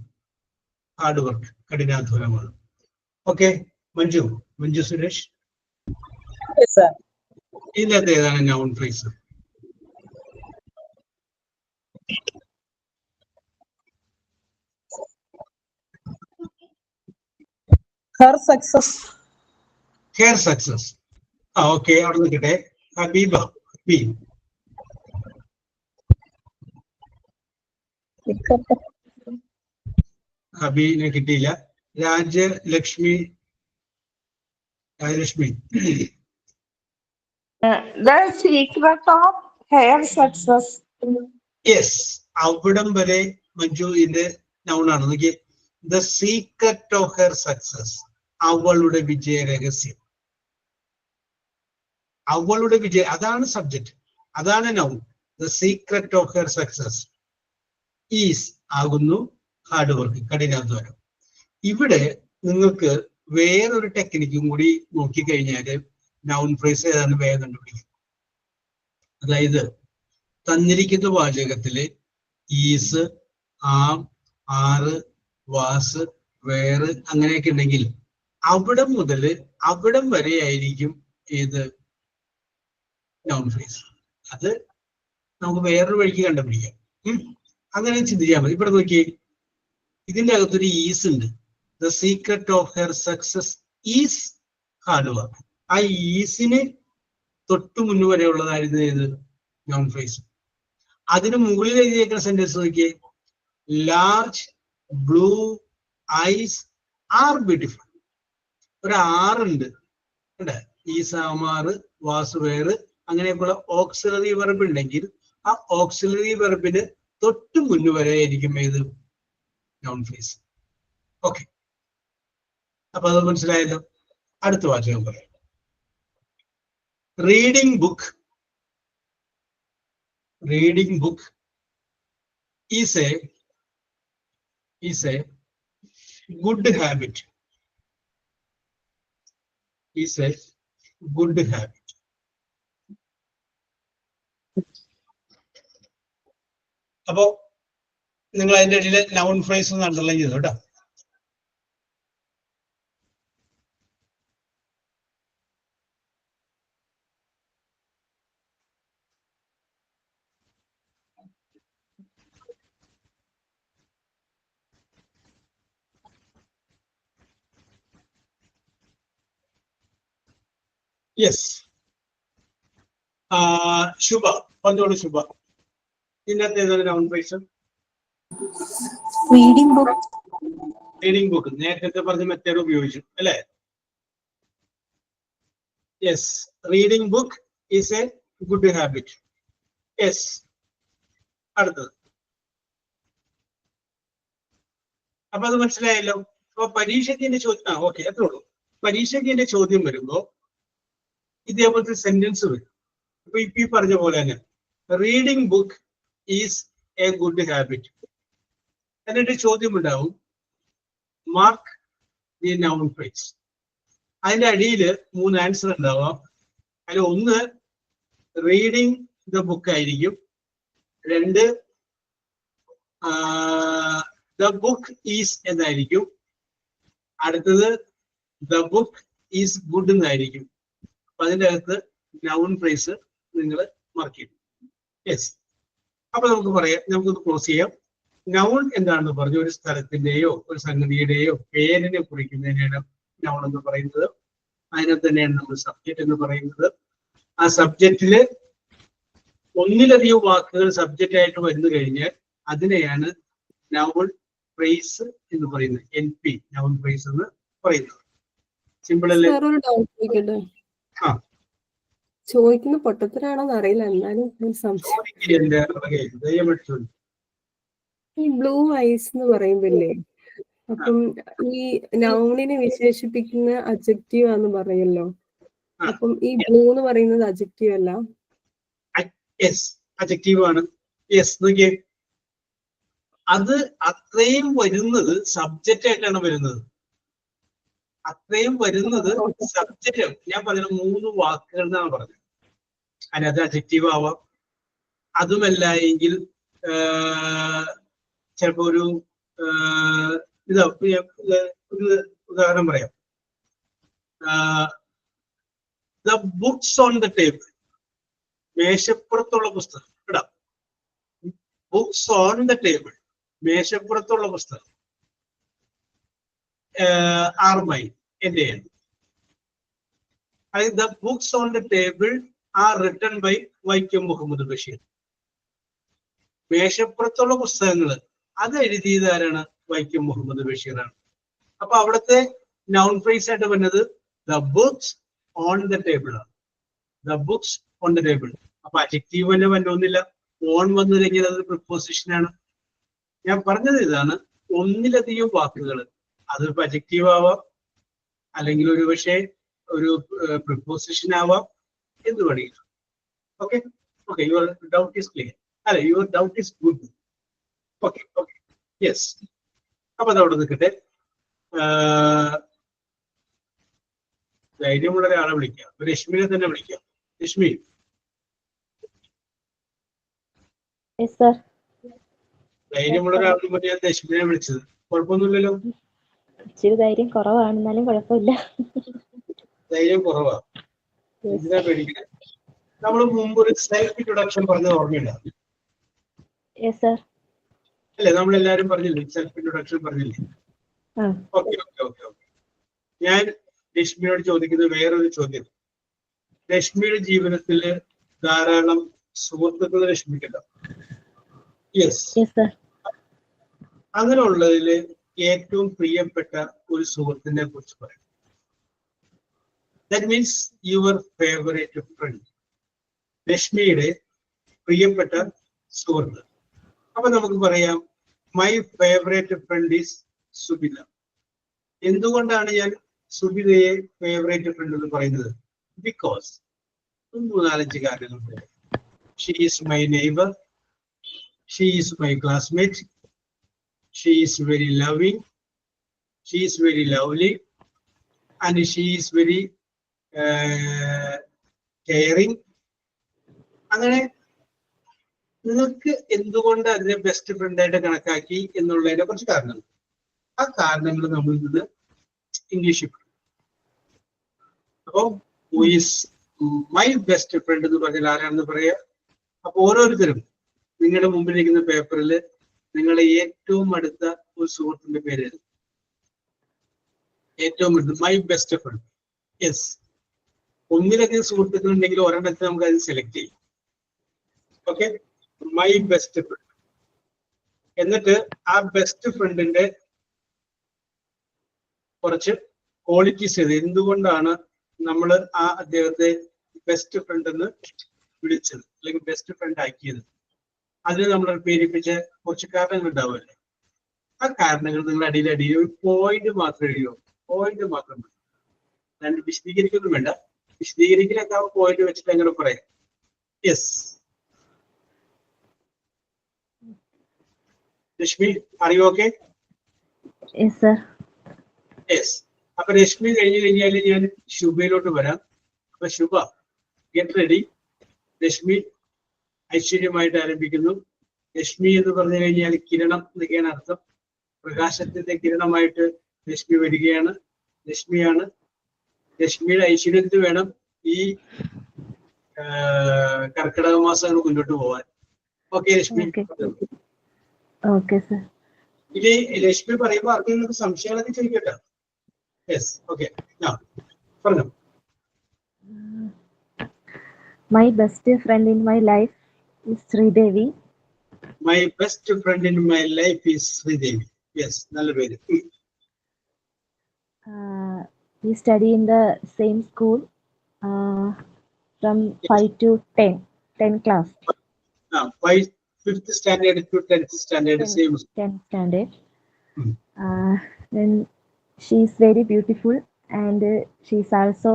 ഹാർഡ് വർക്ക്, കഠിനാധ്വാനമാണ്. ഓക്കെ, മഞ്ജു സുരേഷ്, ഇതിനകത്ത് ഏതാണ് noun phrase? Her success. Okay, അവിടെ നിൽക്കട്ടെ. ഹബീനെ കിട്ടിയില്ല. Rajalakshmi. The secret of her success. Yes, അവിടം വരെ മഞ്ജു ഇതിന്റെ നൗണാണ്. നോക്കിയേ, the secret of her success, അവളുടെ വിജയ രഹസ്യം. അവളുടെ വിജയം, അതാണ് സബ്ജക്റ്റ്, അതാണ് noun. The secret of her success is ആകുന്നു ഹാർഡ് വർക്ക്, കഠിനാധ്വാനം. ഇവിടെ നിങ്ങൾക്ക് വേറൊരു ടെക്നിക്കും കൂടി നോക്കിക്കഴിഞ്ഞാല് നൗൺ ഫ്രേസ് ഏതാണെന്ന് വേഗം കണ്ടുപിടിക്കും. അതായത് തന്നിരിക്കുന്ന വാചകത്തില് ഈസ്, ആം, ആറ്, വാസ്, വേറ് അങ്ങനെയൊക്കെ ഉണ്ടെങ്കിൽ അവിടം മുതൽ അവിടം വരെ ആയിരിക്കും ഏത് നൗൺ ഫ്രേസ്. അത് നമുക്ക് വേറൊരു വഴിക്ക് കണ്ടുപിടിക്കാം. അങ്ങനെ ചിന്തിച്ചാൽ മതി. ഇവിടെ നോക്കിയേ, ഇതിന്റെ അകത്തൊരു ഈസ് ഉണ്ട്. The secret of her success is hard work. ആ ഈസിന് തൊട്ടു മുന്നു വരെ ഉള്ളതായിരുന്നു ഏത് നൗൺ ഫ്രേസ്. അതിന് മുകളിൽ എഴുതിയേക്കുന്ന സെന്റൻസ് നോക്കിയേ, large blue eyes are beautiful. ഒരു ആറുണ്ട്, ഈസ്, ആമാറ്, വാസ്, വേറ് അങ്ങനെയൊക്കെയുള്ള ഓക്സിലറി വെർബ് ഉണ്ടെങ്കിൽ ആ ഓക്സിലറി വെർബിന് തൊട്ടു മുന്നു വരെ ആയിരിക്കും ഏത് നൗൺ ഫ്രേസ്. ഓക്കെ, അപ്പൊ അത് മനസ്സിലായല്ലോ. അടുത്ത വാചകം പറയാം. Reading book is A good habit. അപ്പോ നിങ്ങൾ അതിന്റെ ഇടയിൽ നൗൺ ഫ്രേസ് ഒന്ന് അണ്ടർലൈൻ ചെയ്തു കേട്ടോ. യെസ്, ശുഭ പന്തോട്. ശുഭ, ഇതിനകത്ത് ഏതാണ് നൗൺ ഫ്രേസ്? റീഡിംഗ് ബുക്ക് നേരത്തെ പറഞ്ഞ മെത്തേഡ് ഉപയോഗിച്ചു അല്ലേ? Yes, reading book is A good habit. Yes, അടുത്തത് അപ്പൊ അത് മനസ്സിലായല്ലോ. അപ്പൊ പരീക്ഷയ്ക്ക് എന്റെ ചോദ്യം ഓക്കെ അത്രേ ഉള്ളൂ. പരീക്ഷയ്ക്ക് എന്റെ ചോദ്യം വരുമ്പോ ഇതേപോലത്തെ സെന്റൻസ് വരും. അപ്പൊ ഇപ്പൊ ഈ പറഞ്ഞ പോലെ തന്നെ reading book is A good habit. എന്നിട്ട് ചോദ്യം ഉണ്ടാവും മാർക്ക് ദി നൗൺ ഫ്രേസ്. അതിന്റെ അടിയിൽ 3 ആൻസർ ഉണ്ടാവാം. അതിൽ ഒന്ന് റീഡിങ് ദ ബുക്ക് ആയിരിക്കും, 2 ദ ബുക്ക് ഈസ് എന്നായിരിക്കും, അടുത്തത് ദ ബുക്ക് ഈസ് ഗുഡ് എന്നായിരിക്കും. അപ്പൊ അതിൻ്റെ അകത്ത് നൗൺ ഫ്രേസ് നിങ്ങൾ മാർക്ക് ചെയ്യും. യെസ്. അപ്പൊ നമുക്ക് പറയാം, നമുക്കൊന്ന് ക്ലോസ് ചെയ്യാം. നൗൺ എന്താണെന്ന് പറഞ്ഞു, ഒരു സ്ഥലത്തിന്റെയോ ഒരു സംഗതിയുടെയോ പേരിനെ കുറിക്കുന്നതിനാണ് നൗൺ എന്ന് പറയുന്നത്. അതിനെ തന്നെയാണ് നമ്മൾ സബ്ജക്റ്റ് എന്ന് പറയുന്നത്. ആ സബ്ജക്റ്റില് ഒന്നിലധികം വാക്കുകൾ സബ്ജക്റ്റ് ആയിട്ട് വന്നു കഴിഞ്ഞാൽ അതിനെയാണ് നൗൺ ഫ്രേസ് എന്ന് പറയുന്നത്. NP നൗൺ ഫ്രേസ് എന്ന് പറയുന്നത്. സിമ്പിൾ അല്ലേ? ഒരു ഡൗട്ട് ചോദിക്കട്ടെ. ആ, ചോദിക്കുന്ന പൊട്ടത്തരാണോന്ന് അറിയില്ല, എന്നാലും ഒരു സംശയം. ഈ ബ്ലൂ ഐസ് എന്ന് പറയുമ്പില്ലേ, അപ്പം ഈ നൗണിനെ വിശേഷിപ്പിക്കുന്ന അഡ്ജക്റ്റീവ് ആന്ന് പറയല്ലോ. അപ്പം ഈ ബ്ലൂ എന്ന് പറയുന്നത് അഡ്ജക്റ്റീവ് അല്ല? യെസ്, അഡ്ജക്റ്റീവ് ആണ്. യെസ്, നോക്കിയേ, അത് അത്രയും വരുന്നത് സബ്ജക്റ്റ് ആയിട്ടാണ് വരുന്നത്. അത്രയും വരുന്നത് സബ്ജക്റ്റ്. ഞാൻ പറഞ്ഞ 3 വാക്കുകൾ എന്നാണ് പറഞ്ഞത്. അതിനകത്ത് അഡ്ജക്റ്റീവ് ആവാം, അതുമല്ല എങ്കിൽ ചിലപ്പോ ഒരു ഒരു ഉദാഹരണം പറയാം. The books on the table, മേശപ്പുറത്തുള്ള പുസ്തകം. ഇടാം, ബുക്സ് ഓൺ ദ ടേബിൾ, മേശപ്പുറത്തുള്ള പുസ്തകം. ആർ മൈൻ, എന്റെയാണ്. The books on the table are written by Vaikom Muhammad Basheer. മേശപ്പുറത്തുള്ള പുസ്തകങ്ങൾ അത് എഴുതിയത് ആരാണ്? വൈക്കം മുഹമ്മദ് ബഷീറാണ്. അപ്പൊ അവിടുത്തെ നൗൺ ഫ്രേസ് ആയിട്ട് വരുന്നത് the books on the table ആണ്. The books on the table. അപ്പൊ അഡ്ജക്റ്റീവ് തന്നെ വന്നൊന്നില്ല, ഓൺ വന്നില്ലെങ്കിൽ അത് പ്രിപ്പോസിഷൻ ആണ്. ഞാൻ പറഞ്ഞത് ഇതാണ്, ഒന്നിലധികം വാക്കുകൾ, അതൊരു അഡ്ജക്റ്റീവ് ആവാം, അല്ലെങ്കിൽ ഒരു പക്ഷേ ഒരു പ്രിപ്പോസിഷൻ ആവാം, എന്ത് വേണമെങ്കിലും. Okay okay, your doubt is clear. അല്ലെ, your doubt is good. Okay okay, yes. അപ്പൊ അതവിടെ നിൽക്കട്ടെ. ധൈര്യമുള്ള ഒരാളെ വിളിക്കാം, രശ്മിനെ തന്നെ വിളിക്കാം. രശ്മി, ധൈര്യമുള്ള ഒരാളിനെ പറ്റി ഞാൻ രശ്മിനെ വിളിച്ചത്. കുഴപ്പമൊന്നുമില്ലല്ലോ? ഇച്ചിരി ധൈര്യം കുറവാണെന്നാലും കുഴപ്പമില്ല. ധൈര്യം കുറവാ, എന്തിനാ പേടിക്കുന്നത്? നമ്മൾ മുമ്പ് ഒരു സെൽഫ് ഇൻട്രൊഡക്ഷൻ പറഞ്ഞത് ഓർമ്മയില്ല അല്ലേ? നമ്മളെല്ലാരും പറഞ്ഞില്ലേ സെൽഫ് ഇൻട്രൊഡക്ഷൻ പറഞ്ഞില്ലേ? Okay okay okay okay. ഞാൻ രശ്മിയോട് ചോദിക്കുന്നത് വേറൊരു ചോദ്യം. രശ്മിയുടെ ജീവിതത്തിൽ ധാരാളം സുഹൃത്തുക്കൾ രശ്മിക്കണ്ട. യെസ്. അങ്ങനെയുള്ളതിൽ ഏറ്റവും പ്രിയപ്പെട്ട ഒരു സുഹൃത്തിനെ കുറിച്ച് പറയാം. That means your favourite friend. രശ്മിയുടെ പ്രിയപ്പെട്ട സുഹൃത്ത്. അപ്പൊ നമുക്ക് പറയാം my favourite friend is Subitha. എന്തുകൊണ്ടാണ് ഞാൻ സുബിതയെ ഫേവറേറ്റ് ഫ്രണ്ട് എന്ന് പറയുന്നത്? ബിക്കോസ് 3-4 കാര്യങ്ങളുണ്ട്. She is my neighbour, she is my classmate, she is very loving, she is very lovely, and she is very caring. അങ്ങനെ നിങ്ങൾക്ക് എന്തുകൊണ്ട് അതിനെ ബെസ്റ്റ് ഫ്രണ്ടായിട്ട് കണക്കാക്കി എന്നുള്ളതിനെ കുറച്ച് കാരണങ്ങൾ. ആ കാരണങ്ങൾ നമ്മൾ ഇന്ന് ഇംഗ്ലീഷിൽ പറയും. അപ്പോ who is my best friend എന്ന് പറഞ്ഞാൽ ആരാണെന്ന് പറയാ. അപ്പൊ ഓരോരുത്തരും നിങ്ങളുടെ മുമ്പിലിരിക്കുന്ന പേപ്പറിൽ നിങ്ങളുടെ ഏറ്റവും അടുത്ത ഒരു സുഹൃത്തിന്റെ പേര് എഴുതും. ഏറ്റവും അടുത്ത് മൈ ബെസ്റ്റ് ഫ്രണ്ട്. യെസ്, ഒന്നിലധികം സുഹൃത്തുക്കൾ ഉണ്ടെങ്കിൽ ഒരെണ്ണത്തിൽ നമുക്ക് അത് സെലക്ട് ചെയ്യും. Okay, my best friend. എന്നിട്ട് ആ ബെസ്റ്റ് ഫ്രണ്ടിന്റെ കുറച്ച് ക്വാളിറ്റീസ് ചെയ്ത് എന്തുകൊണ്ടാണ് നമ്മൾ ആ അദ്ദേഹത്തെ ബെസ്റ്റ് ഫ്രണ്ട് എന്ന് വിളിച്ചത് അല്ലെങ്കിൽ ബെസ്റ്റ് ഫ്രണ്ട് ആക്കിയത്, അതിന് നമ്മൾ പേരിപ്പിച്ച കുറച്ച് കാരണങ്ങൾ ഉണ്ടാവുമല്ലേ. ആ കാരണങ്ങൾ നിങ്ങൾ അടിയിൽ ഒരു പോയിന്റ് മാത്രം എഴുതിയോ, പോയിന്റ് മാത്രം മതി. ഞാൻ വിശദീകരിക്കൊന്നും വേണ്ട. വിശദീകരിക്കലൊക്കെ ആ പോയിന്റ് വെച്ചിട്ട് അങ്ങനെ പറയാം. യെസ് രശ്മി, അറിയോ? Okay, Yes, sir. യെസ്. അപ്പൊ രശ്മി കഴിഞ്ഞു കഴിഞ്ഞാൽ ഞാൻ ശുഭയിലോട്ട് വരാം. അപ്പൊ ശുഭ, ഗെറ്റ് റെഡി. രശ്മി ഐശ്വര്യമായിട്ട് ആരംഭിക്കുന്നു. രശ്മി എന്ന് പറഞ്ഞു കഴിഞ്ഞാൽ കിരണം എന്നൊക്കെയാണ് അർത്ഥം. പ്രകാശത്തിന്റെ കിരണമായിട്ട് രശ്മി വരികയാണ്. രശ്മിയാണ്. രശ്മിയുടെ ഐശ്വര്യത്തിൽ വേണം ഈ കർക്കിടക മാസങ്ങൾ മുന്നോട്ട് പോവാൻ. ഓക്കെ രശ്മി? Okay, sir. ഇനി രശ്മി പറയുമ്പോൾ ആർക്കെങ്കിലും സംശയങ്ങളൊക്കെ ചോദിക്കട്ടെ? യെസ്, ഓക്കെ, പറഞ്ഞു. My best friend in my life is Sridevi. My best friend in my life is Sridevi. Yes, നല്ല പേര്. We study in the same school from 5 to 10 class. 5th standard to 10th standard, same. 10th standard. Then she is very beautiful, and she is also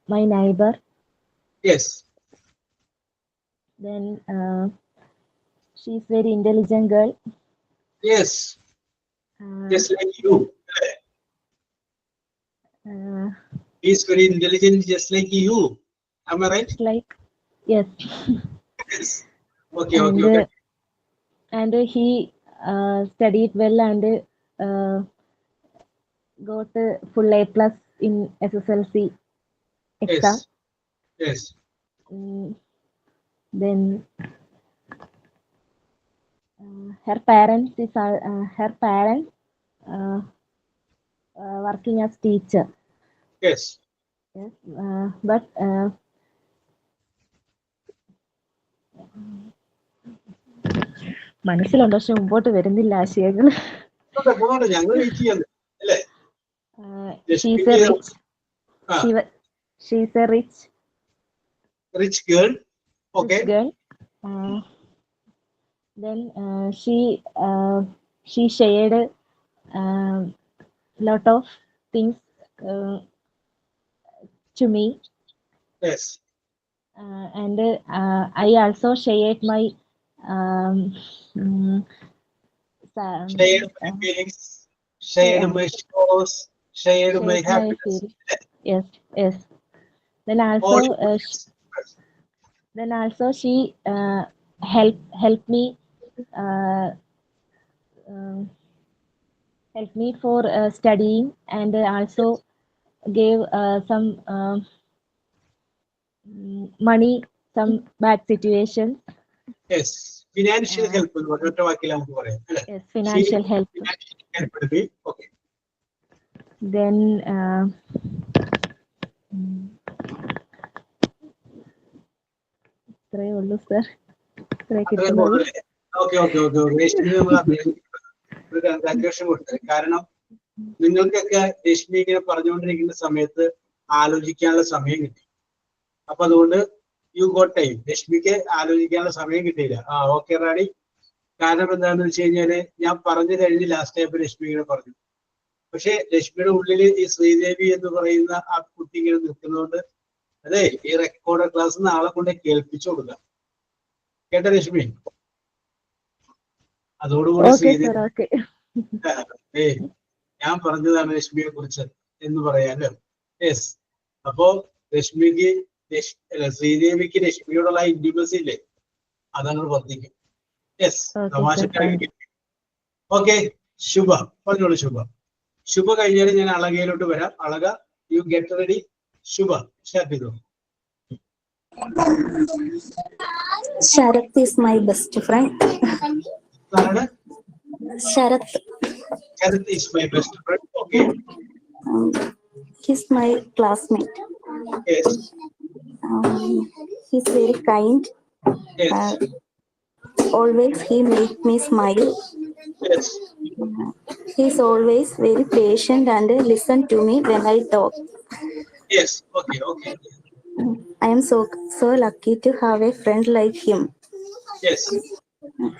my neighbor. Yes. Then she is very intelligent girl. Yes. Just like you. He is very intelligent, just like you. Am I right? Like, yes. Yes. Okay, okay. And he studied well and got full A+ in SSLC exam. Yes. Then her parents working as teacher. Yes. Yes, but മനസ്സിലുണ്ട്, പക്ഷെ മുമ്പോട്ട് വരുന്നില്ല ആശയങ്ങൾ. She's a rich girl. Okay. Girl. Then she shared lot of things to me. Yes. And I also shared my shared my feelings, shared my scores, shared my happiness. Yes. Then also she helped me for studying, and also gave some money, some bad situations. Yes, financial help. Yes, financial help. Okay. Then ഇത്രയേ ഉള്ളൂ sir. കാരണം നിങ്ങൾക്കൊക്കെ രശ്മി ഇങ്ങനെ പറഞ്ഞുകൊണ്ടിരിക്കുന്ന സമയത്ത് ആലോചിക്കാനുള്ള സമയം കിട്ടി. അപ്പൊ അതുകൊണ്ട് യു ഗോട്ട് ടൈം. രശ്മിക്ക് ആലോചിക്കാനുള്ള സമയം കിട്ടിയില്ല. ഓക്കെ റാണി. കാരണം എന്താണെന്ന് വെച്ച് കഴിഞ്ഞാല് ഞാൻ പറഞ്ഞു കഴിഞ്ഞ് ലാസ്റ്റ് ആയപ്പോ രശ്മി ഇങ്ങനെ പറഞ്ഞു. പക്ഷെ രശ്മിയുടെ ഉള്ളിൽ ഈ ശ്രീദേവി എന്ന് പറയുന്ന ആ കുട്ടി ഇങ്ങനെ നിൽക്കുന്നതുകൊണ്ട് അതെ ഈ റെക്കോർഡ് ക്ലാസ് നാളെ കൊണ്ട് കേൾപ്പിച്ചു കൊടുക്കാം. കേട്ട രശ്മി? അതോടുകൂടി ഞാൻ പറഞ്ഞതാണ് രശ്മിയെ കുറിച്ച് എന്ന് പറയാലോ. യെസ്. അപ്പോ രശ്മിക്ക് ശ്രീദേവിക്ക് രശ്മിയോടുള്ള ഇന്റിമസി ഇല്ലേ, അതങ്ങനെ വർദ്ധിക്കും. യെസ്, തമാശക്കാരി. ഓക്കെ, ശുഭ പറഞ്ഞോളൂ. ശുഭ കഴിഞ്ഞാൽ ഞാൻ അളകയിലോട്ട് വരാം. Alaka, you get ready. Shubha start ചെയ്തു. Sharath is my best friend. Sharath. Sharath is my best friend. Okay. He's my classmate. Yes. He's very kind. Yes. Always he makes me smile. Yes. He's always very patient and listen to me when I talk. Yes. Okay. I am so lucky to have a friend like him. Yes.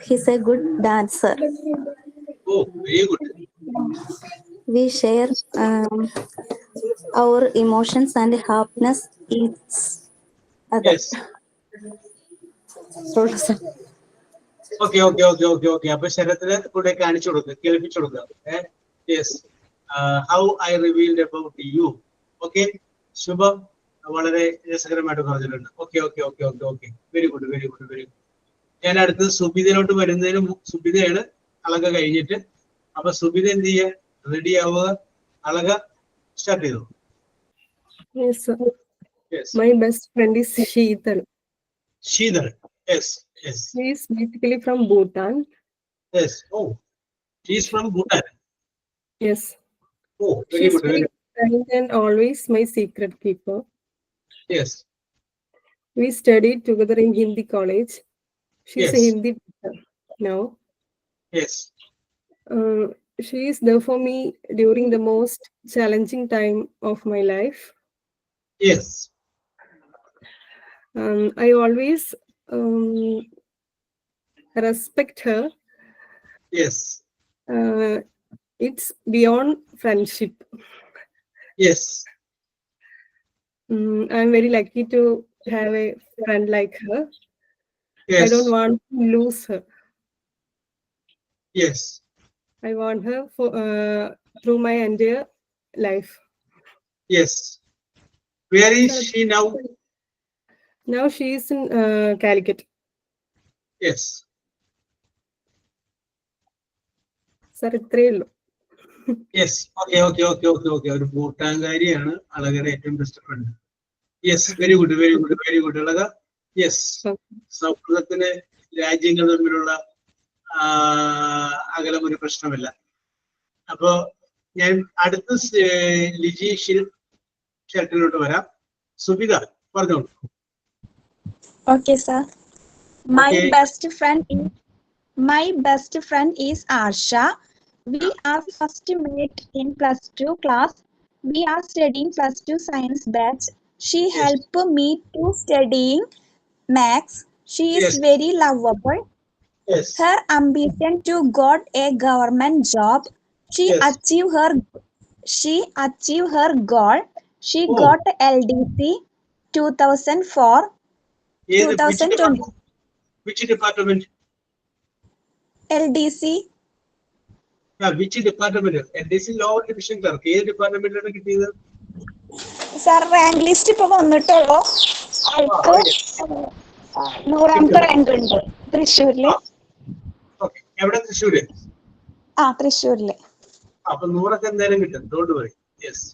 He's a good dancer. Oh, very good. We share our emotions and happiness each other. Yes. Okay. അപ്പൊ ശരത്തിന് കൂടെ കാണിച്ചു കൊടുക്കുക, കേൾപ്പിച്ചു കൊടുക്കുക. Yes, how I revealed about you. Okay, Shubham വളരെ രസകരമായിട്ട് പറഞ്ഞിട്ടുണ്ട്. Okay. Very good. ഞാൻ അടുത്തത് സുബിതയിലോട്ട് വരുന്നതിന് സുബിതയാണ് അളക കഴിഞ്ഞിട്ട്. അപ്പൊ സുബിത എന്ത് ചെയ്യുക, റെഡി ആവുക, അളക സ്റ്റാർട്ട് ചെയ്തു. Yes, sir. My best friend is Sheetal. Yes. She is basically from Bhutan. Yes. Oh, she is from Bhutan. Yes. Oh, very She's good. very kind and always my secret keeper. Yes. We studied together in Hindi college. She's a Yes. Hindi teacher now. Yes. She is there for me during the most challenging time of my life. Yes. I always respect her. Yes. It's beyond friendship. Yes. I'm very lucky to have a friend like her. Yes. I don't want to lose her. Yes. I want her for through my entire life. Yes. Where is she now? Now she is in Calicut. Yes. Sir, ഇത്രയേ ഉള്ളൂ. Yes. Okay. ഒരു ഭൂട്ടാൻകാരിയാണ് അളകയുടെ ഏറ്റവും best friend. Yes, very good Alaka. Yes, സൗഹൃദത്തിന് രാജ്യങ്ങൾ തമ്മിലുള്ള അകലം ഒരു പ്രശ്നമല്ല. അപ്പോ ഞാൻ അടുത്ത ലിജി ഷെൽട്ടറിലോട്ട് വരാം. സുബിത പറഞ്ഞോളൂ. Okay, sir. My Okay. best friend is Arsha. We are first met in +2 class. We are studying +2 science batch. She helped me to studying maths. She is Yes. very lovable. Yes. Her ambition to got a government job. She Yes. achieved her goal. She Oh. got LDC 2004. 2020. Which department? LDC. Which department? LDC Law Division clerk. ഏത് ഡിപ്പാർട്ട്മെന്റിലാണ് കിട്ടിയത്? Sir rank list ഇപ്പൊ വന്നിട്ടുള്ളൂ. ആൾക്ക് 100ാമത്തെ rank ഉണ്ട് തൃശ്ശൂരില്. Okay, എവിടെ? തൃശ്ശൂര്. തൃശ്ശൂരില്. അപ്പൊ 100 എന്തായാലും കിട്ടും. Don't worry. Yes.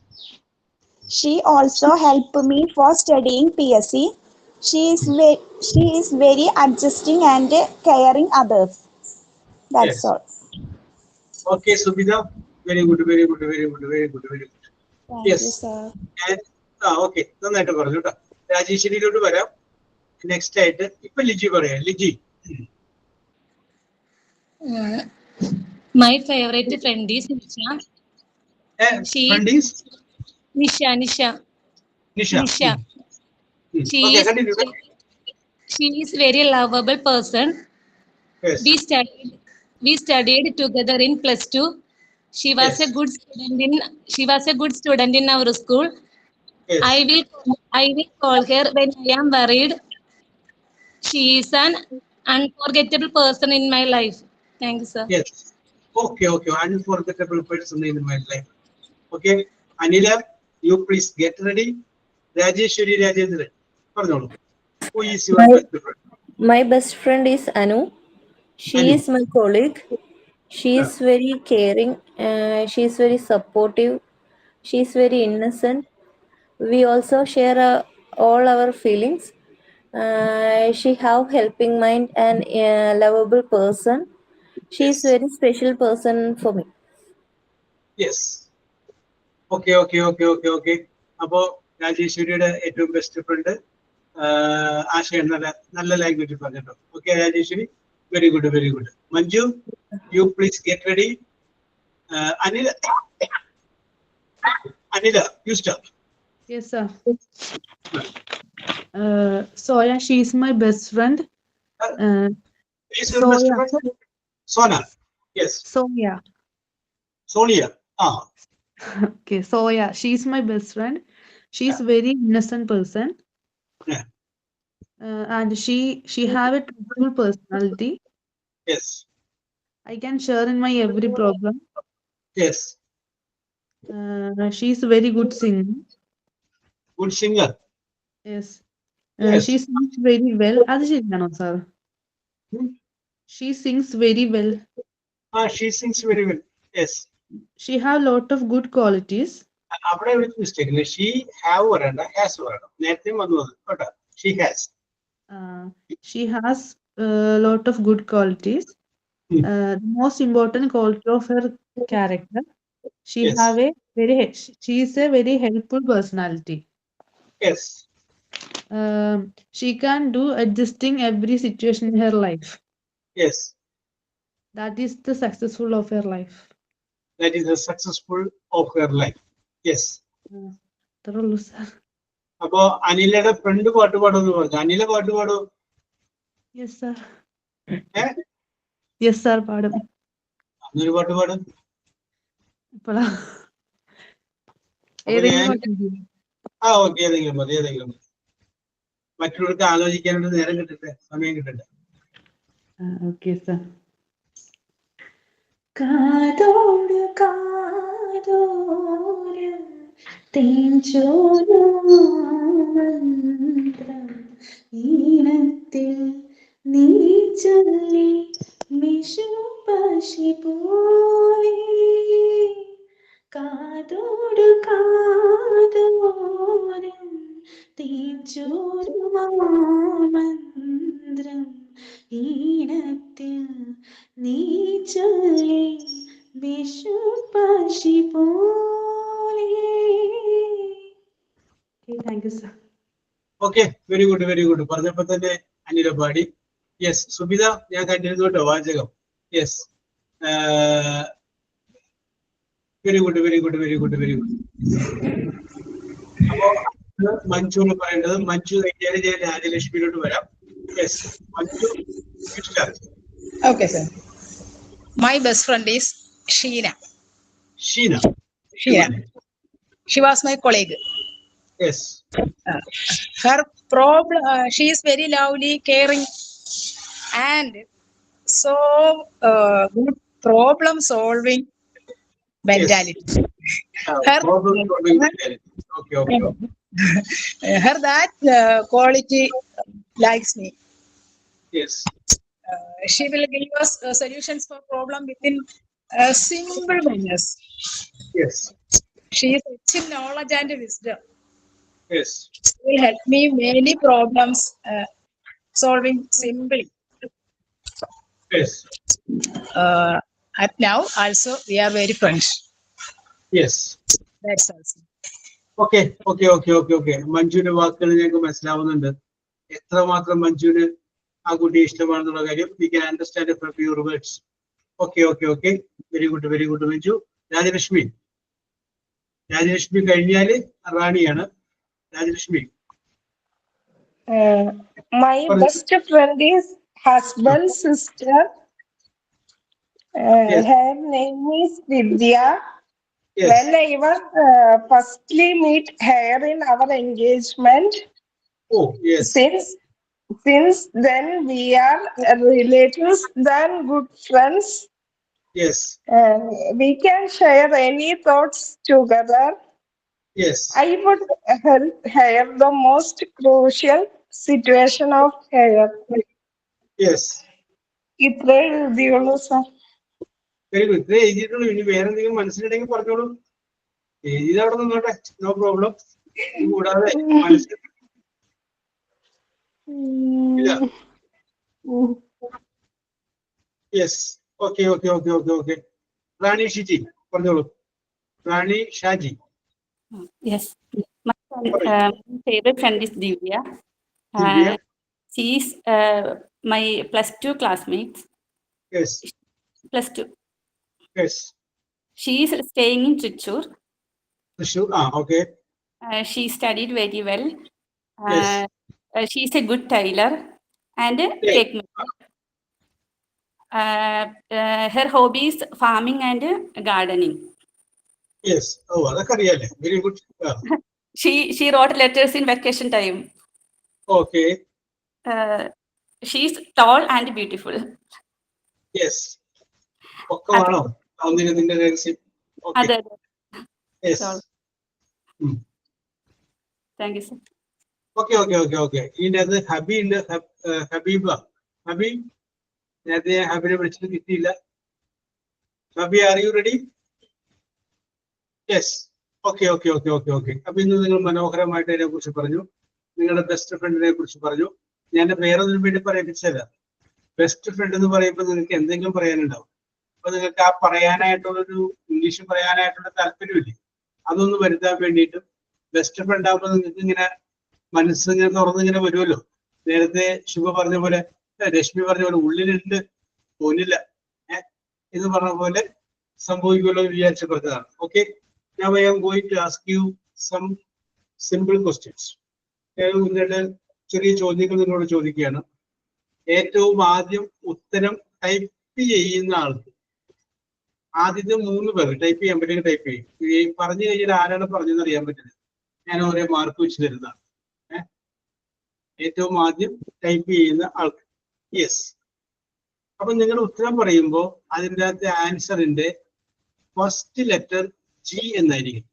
She also helped me for studying PSC. She is very adjusting and caring others. That's Yes. all. Okay, Subhita. Very good. Thank Yes. you, sir. And okay, നന്നായിട്ട് പറഞ്ഞു കേട്ടോ. രാജേശ്വരിയിലോട്ട് വരാം. Next ആയിട്ട് ഇപ്പൊ ലിജി പറയാം. Liji. My favorite friend is Nisha. Friend is Nisha. Nisha. She is very lovable person. Yes. We studied together in +2. She was Yes. a good student in our school. Yes. I will call her when I am worried. She is an unforgettable person in my life. Thank you, sir. Yes. Okay. Unforgettable person in my life. Okay. Anila, you please get ready. Rajeshwari Rajendran. Pardon. Who is your best friend? My best friend is Anu. She Anu. is my colleague. She is very caring. She is very supportive. She is very innocent. We also share all our feelings. She have helping mind and lovable person. She is Yes. very special person for me. Yes. Okay. അപ്പോ രാജേശ്വരിയുടെ ഏറ്റവും best front ആശയം നല്ല language പറഞ്ഞിട്ടോ. Okay Rajeshwari, very good. Manju, you please get ready. Anila, you start. Yes, sir. Soya, she is my best friend. Is your best friend? Sona. Yes. Sonia. Sonia. Okay, Soya. She's my best friend. She's very innocent person. Yeah. And she have a truthful personality. Yes. I can share in my every problem. Yes. She's a very good singer. Good singer. Yes. Yes. She sings very well. അത് ശരിയാണോ sir? She sings very well. She sings very well. Yes. She have lot of good qualities. അവിടെ ഒരു mistake ഇല്ല. She have പറയണ്ട, has പറയണം. നേരത്തെ വന്നത് കേട്ടോ. She has. She has a lot of good qualities. The most important quality of her character, she Yes. have a she is a very helpful personality. Yes. She can do adjusting every situation in her life. Yes. That is the successful of her life. That is the successful of her life. Yes. അത്രയുള്ളൂ sir. അപ്പോ അനിലയുടെ front പാട്ട് പാടുമെന്ന് പറഞ്ഞു. അനില പാട്ട് പാടോ? Yes sir. Yes sir, പാടും. അന്നൊരു പാട്ട് പാടും. ഇപ്പോഴാ ഏതെങ്കിലും പാട്ട് മതിയോ? ഓക്കെ, ഏതെങ്കിലും മതി, ഏതെങ്കിലും മതി. മറ്റുള്ളവർക്ക് ആലോചിക്കാനുള്ള നേരം കിട്ടട്ടെ, സമയം കിട്ടട്ടെ. Okay sir. കാതോട് കാതോരം തേഞ്ചോരം ഈണത്തിൽ നീ ചൊല്ലി വിഷുപശി പോലെ കാതോട് കാതോരം തേഞ്ചോരുമാമന്ത്രം ഈണത്തിൽ നീ ചൊല്ലി വിഷുപശി പോലെ. Thank you sir. Okay, very good, very good. പറഞ്ഞപ്പോ തന്നെ അനില പാടി. യെസ്. സുബിത, ഞാൻ കണ്ടിരുന്നു കേട്ടോ വാചകം. Yes, very good, very good, very good, very good. അപ്പോ മഞ്ജു എന്ന് പറയേണ്ടത്. മഞ്ജു കഴിഞ്ഞാൽ ഞാൻ രാജലക്ഷ്മിയിലോട്ട് വരാം. Yes, Manju. Okay, sir. My best friend is Sheena. Sheena. She was my colleague. Yes. Her problem, she is very lovely, caring, and so good problem solving mentality. Her problem solving mentality. Okay, okay. Her that quality likes me. Yes. She will give us solutions for problem within simple manners. Yes. She is rich in knowledge and wisdom. Yes. She will help me many problems solving simply. Yes. At now also we are very friends. Yes. That's also. Okay, okay, okay, okay, okay. മഞ്ജുവിന്റെ വാക്കുകൾ ഞങ്ങൾക്ക് മനസ്സിലാവുന്നുണ്ട്. എത്രമാത്രം മഞ്ജുവിന് ആ കുട്ടി ഇഷ്ടമാണെന്നുള്ള കാര്യം we can understand from your words. Okay, okay, okay. Very good, very good Manju. Rajalakshmi. Rajalakshmi കഴിഞ്ഞാല് റാണിയാണ്. Rajalakshmi. My best friend is husband's sister. Yes. Her name is Vidya. Yes. When I was firstly meet her in our engagement, Oh, yes. since then we are relatives, then good friends. Yes. We can share any thoughts together. Yes. I would help her the most crucial situation of her. Yes. ഇത്രേ എഴുതിയുള്ളൂ sir. Very good. ഇത്രേ എഴുതിയിട്ടുള്ളൂ. ഇനി വേറെ എന്തെങ്കിലും മനസ്സിലുണ്ടെങ്കിൽ പറഞ്ഞോളൂ. എഴുതി അവിടെ നിന്നോട്ടെ, no problem. കൂടാതെ മനസ്സിൽ yes. Okay, okay, okay, okay, okay. Rani Shiji പറഞ്ഞോളൂ. Rani Shaji. Yes. My favorite friend is Divya. Divya. She is my +2 classmate. Yes. +2. Yes. She is staying in Trichur. Trishur. Okay. She studied very well. Yes. She is a good tailor and a Yes. cake maker. Her hobby is farming and gardening. Yes. Oh, അതൊക്കെ അറിയാലേ. Very good. She wrote letters in vacation time. Okay. She is tall and beautiful. Yes. പൊക്കമാണോ സൗന്ദര്യത്തിന്റെ രഹസ്യം? അതെ. Yes. Thank you, sir. Okay. ഇതിന്റെ അത് ഹബി ഉണ്ട്. ഹബീബ. ഹബീബ് നേരത്തെ ഹബീബിനെ വിളിച്ചിട്ട് കിട്ടിയില്ല. Habi, are you ready? Yes. Okay. അപ്പൊ ഇന്ന് നിങ്ങൾ മനോഹരമായിട്ട് ഇതിനെ കുറിച്ച് പറഞ്ഞു. നിങ്ങളുടെ ബെസ്റ്റ് ഫ്രണ്ടിനെ കുറിച്ച് പറഞ്ഞു. ഞാൻ വേറൊന്നിനു വേണ്ടി പറയിപ്പിച്ചല്ല. ബെസ്റ്റ് ഫ്രണ്ട് എന്ന് പറയുമ്പോൾ നിങ്ങൾക്ക് എന്തെങ്കിലും പറയാനുണ്ടാവും. അപ്പൊ നിങ്ങൾക്ക് ആ പറയാനായിട്ടുള്ളൊരു ഇംഗ്ലീഷ് പറയാനായിട്ടുള്ള താല്പര്യമില്ലേ, അതൊന്ന് വരുത്താൻ വേണ്ടിയിട്ട് ബെസ്റ്റ് ഫ്രണ്ട് ആകുമ്പോൾ നിങ്ങൾക്ക് ഇങ്ങനെ മനസ്സിങ്ങനെ തുറന്നിങ്ങനെ വരുമല്ലോ. നേരത്തെ ശുഭ പറഞ്ഞ പോലെ, രശ്മി പറഞ്ഞ പോലെ ഉള്ളിലുണ്ട് പോലില്ല എന്ന് പറഞ്ഞ പോലെ സംഭവിക്കുമല്ലോ എന്ന് വിചാരിച്ച് പറഞ്ഞതാണ്. Okay, now I am going to ask you some simple questions. ചെറിയ ചോദ്യങ്ങൾ നിങ്ങളോട് ചോദിക്കുകയാണ്. ഏറ്റവും ആദ്യം ഉത്തരം ടൈപ്പ് ചെയ്യുന്ന ആൾക്ക് ആദ്യത്തെ 3 പേർ ടൈപ്പ് ചെയ്യാൻ പറ്റുമെങ്കിൽ ടൈപ്പ് ചെയ്യും. പറഞ്ഞു കഴിഞ്ഞാൽ ആരാണ് പറഞ്ഞതെന്ന് അറിയാൻ പറ്റില്ല. ഞാൻ ഓരോ മാർക്ക് വെച്ച് തരുന്നതാണ്. ഏറ്റവും ആദ്യം ടൈപ്പ് ചെയ്യുന്ന ആൾക്ക്. യെസ്. അപ്പൊ നിങ്ങൾ ഉത്തരം പറയുമ്പോൾ അതിൻ്റെ അകത്തെ ആൻസറിന്റെ ഫസ്റ്റ് ലെറ്റർ ജി എന്നായിരിക്കും.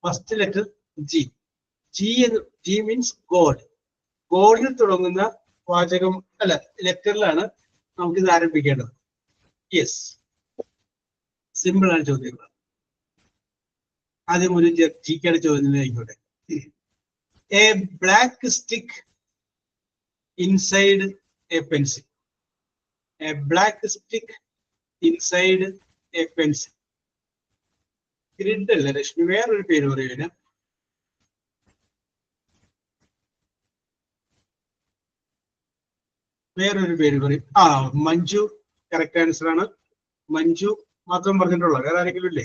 First letter G. G means god. ഗോഡിൽ തുടങ്ങുന്ന വാചകം അല്ല ലെറ്ററിലാണ് നമുക്കിത് ആരംഭിക്കേണ്ടത്. യെസ്, സിമ്പിൾ ആണ് ചോദ്യങ്ങൾ. ആദ്യം ഒരു ജിക്കാണ് ചോദ്യം ആയിക്കോട്ടെ. A black stick inside A pencil. A black stick inside A pencil. Grid അല്ല രശ്മി, വേറൊരു പേര് പറയുക. വേറൊരു പേര് പറയും. മഞ്ജു കറക്റ്റ് ആൻസർ ആണ്. മഞ്ജു മാത്രം പറഞ്ഞിട്ടുള്ള വേറെ ആരെങ്കിലും ഇല്ലേ?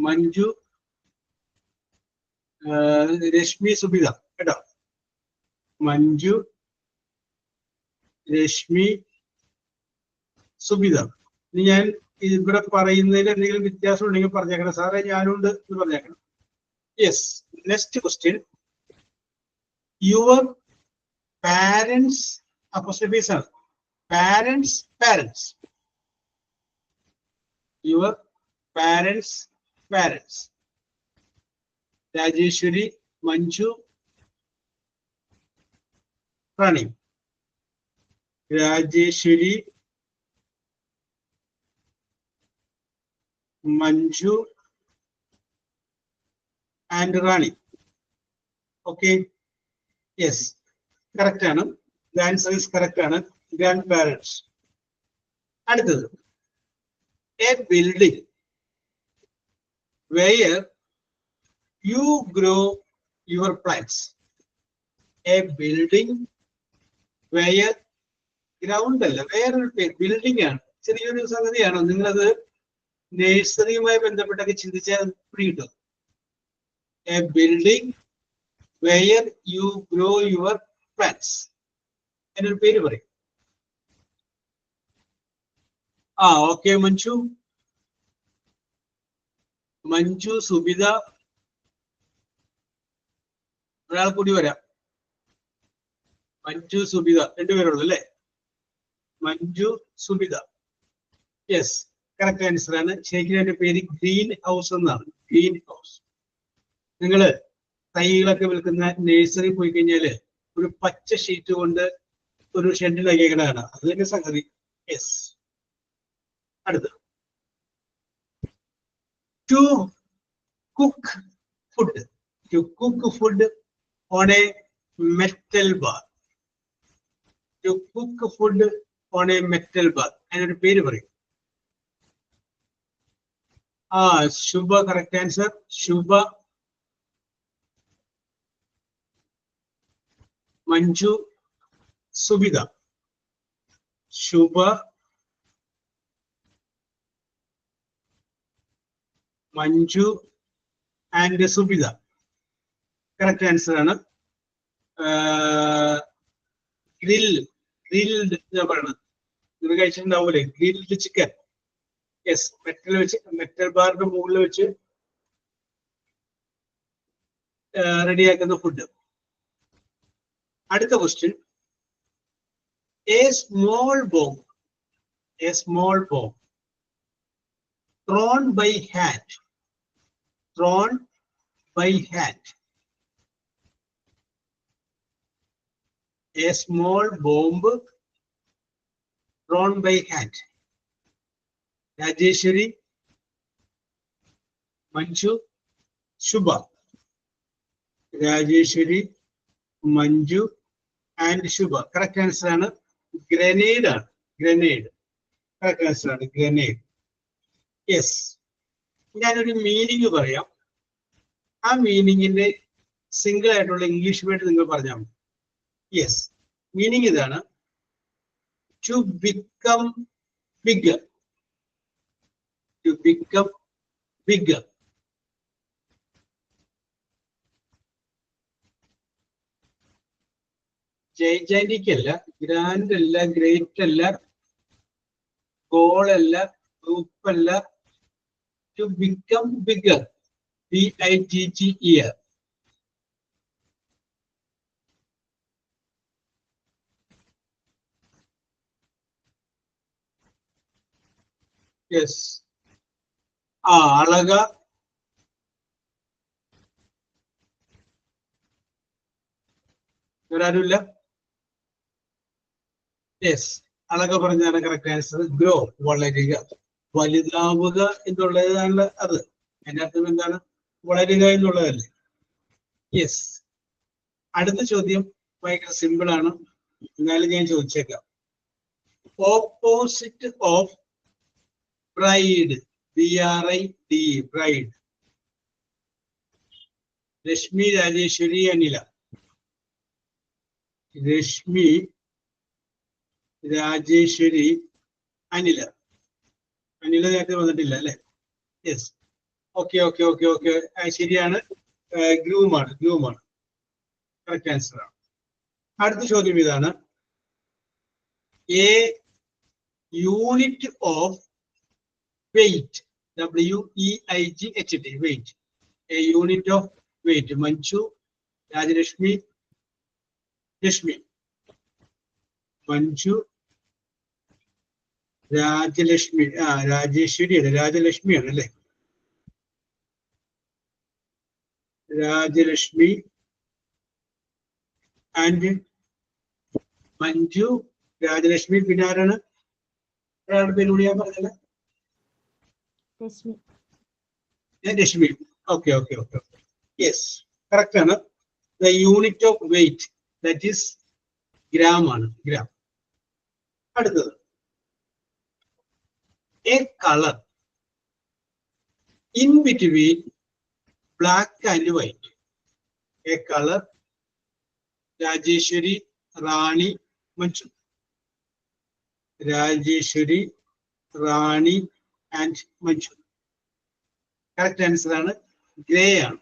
മഞ്ജു, രശ്മി, സുബിത കേട്ടോ. മഞ്ജു, രശ്മി, സുബിത. ഇനി ഞാൻ ഇവിടെ പറയുന്നതിൽ എന്തെങ്കിലും വ്യത്യാസം ഉണ്ടെങ്കിൽ പറഞ്ഞേക്കണം. സാറേ ഞാനുണ്ട് എന്ന് പറഞ്ഞേക്കണം. Yes. Next question. Your parents apostrophes are parents. Your parents. Rajeshwari, Manju, Rani. Rajeshwari, Manju and Rani. Okay. Yes, correct ആണ്. The answer is correct ആണ്. Grandparents. അടുത്തത്. A building where you grow your plants. A building where ground അല്ല, വേറൊരു building ആണ്. ചെറിയൊരു സംഗതിയാണോ? നിങ്ങളത് നേഴ്സറിയുമായി ബന്ധപ്പെട്ടൊക്കെ ചിന്തിച്ചാൽ പിടികിട്ടും. A building where you grow your plants. എന്നൊരു പേര് പറയും. ഓക്കെ. മഞ്ജു, സുബിത, ഒരാൾ കൂടി വരാം. മഞ്ജു, സുബിത, രണ്ടുപേരുള്ളൂ അല്ലേ? Manju, Subitha. Yes, correct answer ആണ്. ശരിക്കും എന്റെ പേര് ഗ്രീൻ ഹൗസ് എന്നാണ്. Green house. നിങ്ങള് തൈകളൊക്കെ വിൽക്കുന്ന നേഴ്സറി പോയി കഴിഞ്ഞാല് ഒരു പച്ച ഷീറ്റ് കൊണ്ട് ഒരു ഷെഡിലാക്കിയേക്കണതാണ്. അത് തന്നെ സംഗതി. യെസ്. അടുത്ത. To cook food. To cook food on a metal bar. To cook food on a metal bar. അതിനൊരു പേര് പറയും. Shubha correct answer. Shubha, Manju, Subitha. Shubha, Manju and Subitha. Correct answer ആണ്. ഗ്രിൽഡ് എന്നാ പറയുന്നത്. ഇത് കഴിച്ചിട്ടുണ്ടാവൂലേ, ഗ്രിൽഡ് ചിക്കൻ. യെസ്, മെറ്റൽ ബാറിന്റെ മുകളിൽ വെച്ച് റെഡിയാക്കുന്ന ഫുഡ്. അടുത്ത question, a small bomb thrown by hand. A small bomb thrown by hand. Rajeshwari, Manju, Shubha. Rajeshwari, Manju and Shubha. Correct answer is grenade. Correct answer is grenade. Yes. ഞാനൊരു meaning പറയാം. ആ മീനിങ്ങിന്റെ single ആയിട്ടുള്ള English word നിങ്ങൾ പറഞ്ഞാൽ മതി. Yes, meaning ഇതാണ്: to become bigger. Gigantic അല്ല, grand അല്ല, ഗ്രേറ്റ് അല്ല, ഗോൾ അല്ല, ഗ്രൂപ്പ് അല്ല. To become bigger, BIGGER. Yes. Alaka. ആരുമില്ല? യെസ്, അളക പറഞ്ഞാണ് കറക്റ്റ് ആൻസർ. ഗ്രോ, വളരുക, വലുതാവുക എന്നുള്ളതാണ് അത്. അതിന്റെ അർത്ഥം എന്താണ്? വളരുക എന്നുള്ളതല്ലേ. യെസ്. അടുത്ത ചോദ്യം ഭയങ്കര സിമ്പിൾ ആണ്, എന്നാലും ഞാൻ ചോദിച്ചേക്കാം. Opposite of pride, BRIDE, pride. Rashmi, Rajeshwari, Anila. Rashmi, Rajeshwari, Anila. Anila നേരത്തെ വന്നിട്ടില്ല അല്ലെ? Yes, okay. ശരിയാണ്, ഗ്രൂമാണ്. കറക്റ്റ് ആൻസർ ആണ്. അടുത്ത ചോദ്യം ഇതാണ്: a unit of weight, WEIGHT, weight. A unit of weight. Manju, Rajalakshmi, Manju, Rajalakshmi. രാജേശ്വരിയാണ്, രാജലക്ഷ്മിയാണ് അല്ലെ? രാജലക്ഷ്മി ആൻഡ് മഞ്ജു, രാജലക്ഷ്മി. പിന്നെ ആരാണ്? ഒരാളുടെ പേര് ഞാൻ പറഞ്ഞില്ല. രശ്മി. ഓക്കെ. യെസ്, കറക്റ്റ് ആണ്. The unit of weight, that is gram ആണ്, ഗ്രാം. അടുത്തത്, a color in between black and white. A color. Rajeshwari, Rani, Manju. Rajeshwari, Rani and Manju. Correct answer ആണ് ഗ്രേ ആണ്.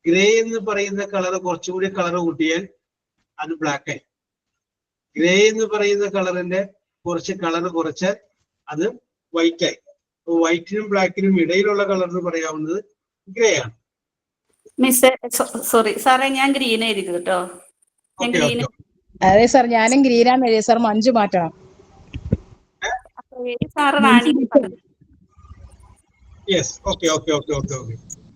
ഗ്രേ എന്ന് പറയുന്ന colour കുറച്ചുകൂടി colour കൂട്ടിയാൽ അത് ബ്ലാക്ക് ആയി. ഗ്രേ എന്ന് പറയുന്ന കളറിന്റെ കുറച്ച് കളർ കുറച്ചാൽ അത് വൈറ്റ് ആയി. വൈറ്റിനും ബ്ലാക്കിനും ഇടയിലുള്ള കളർ എന്ന് പറയാവുന്നത് ഗ്രേ ആണ്. സോറി സാറേ, ഞാൻ ഗ്രീൻ ആയിരിക്കും കേട്ടോ. അതെ സാർ, ഞാനും ഗ്രീനാണ് എഴുതിയത് സാർ. മഞ്ജു മാറ്റണം. Yes, okay.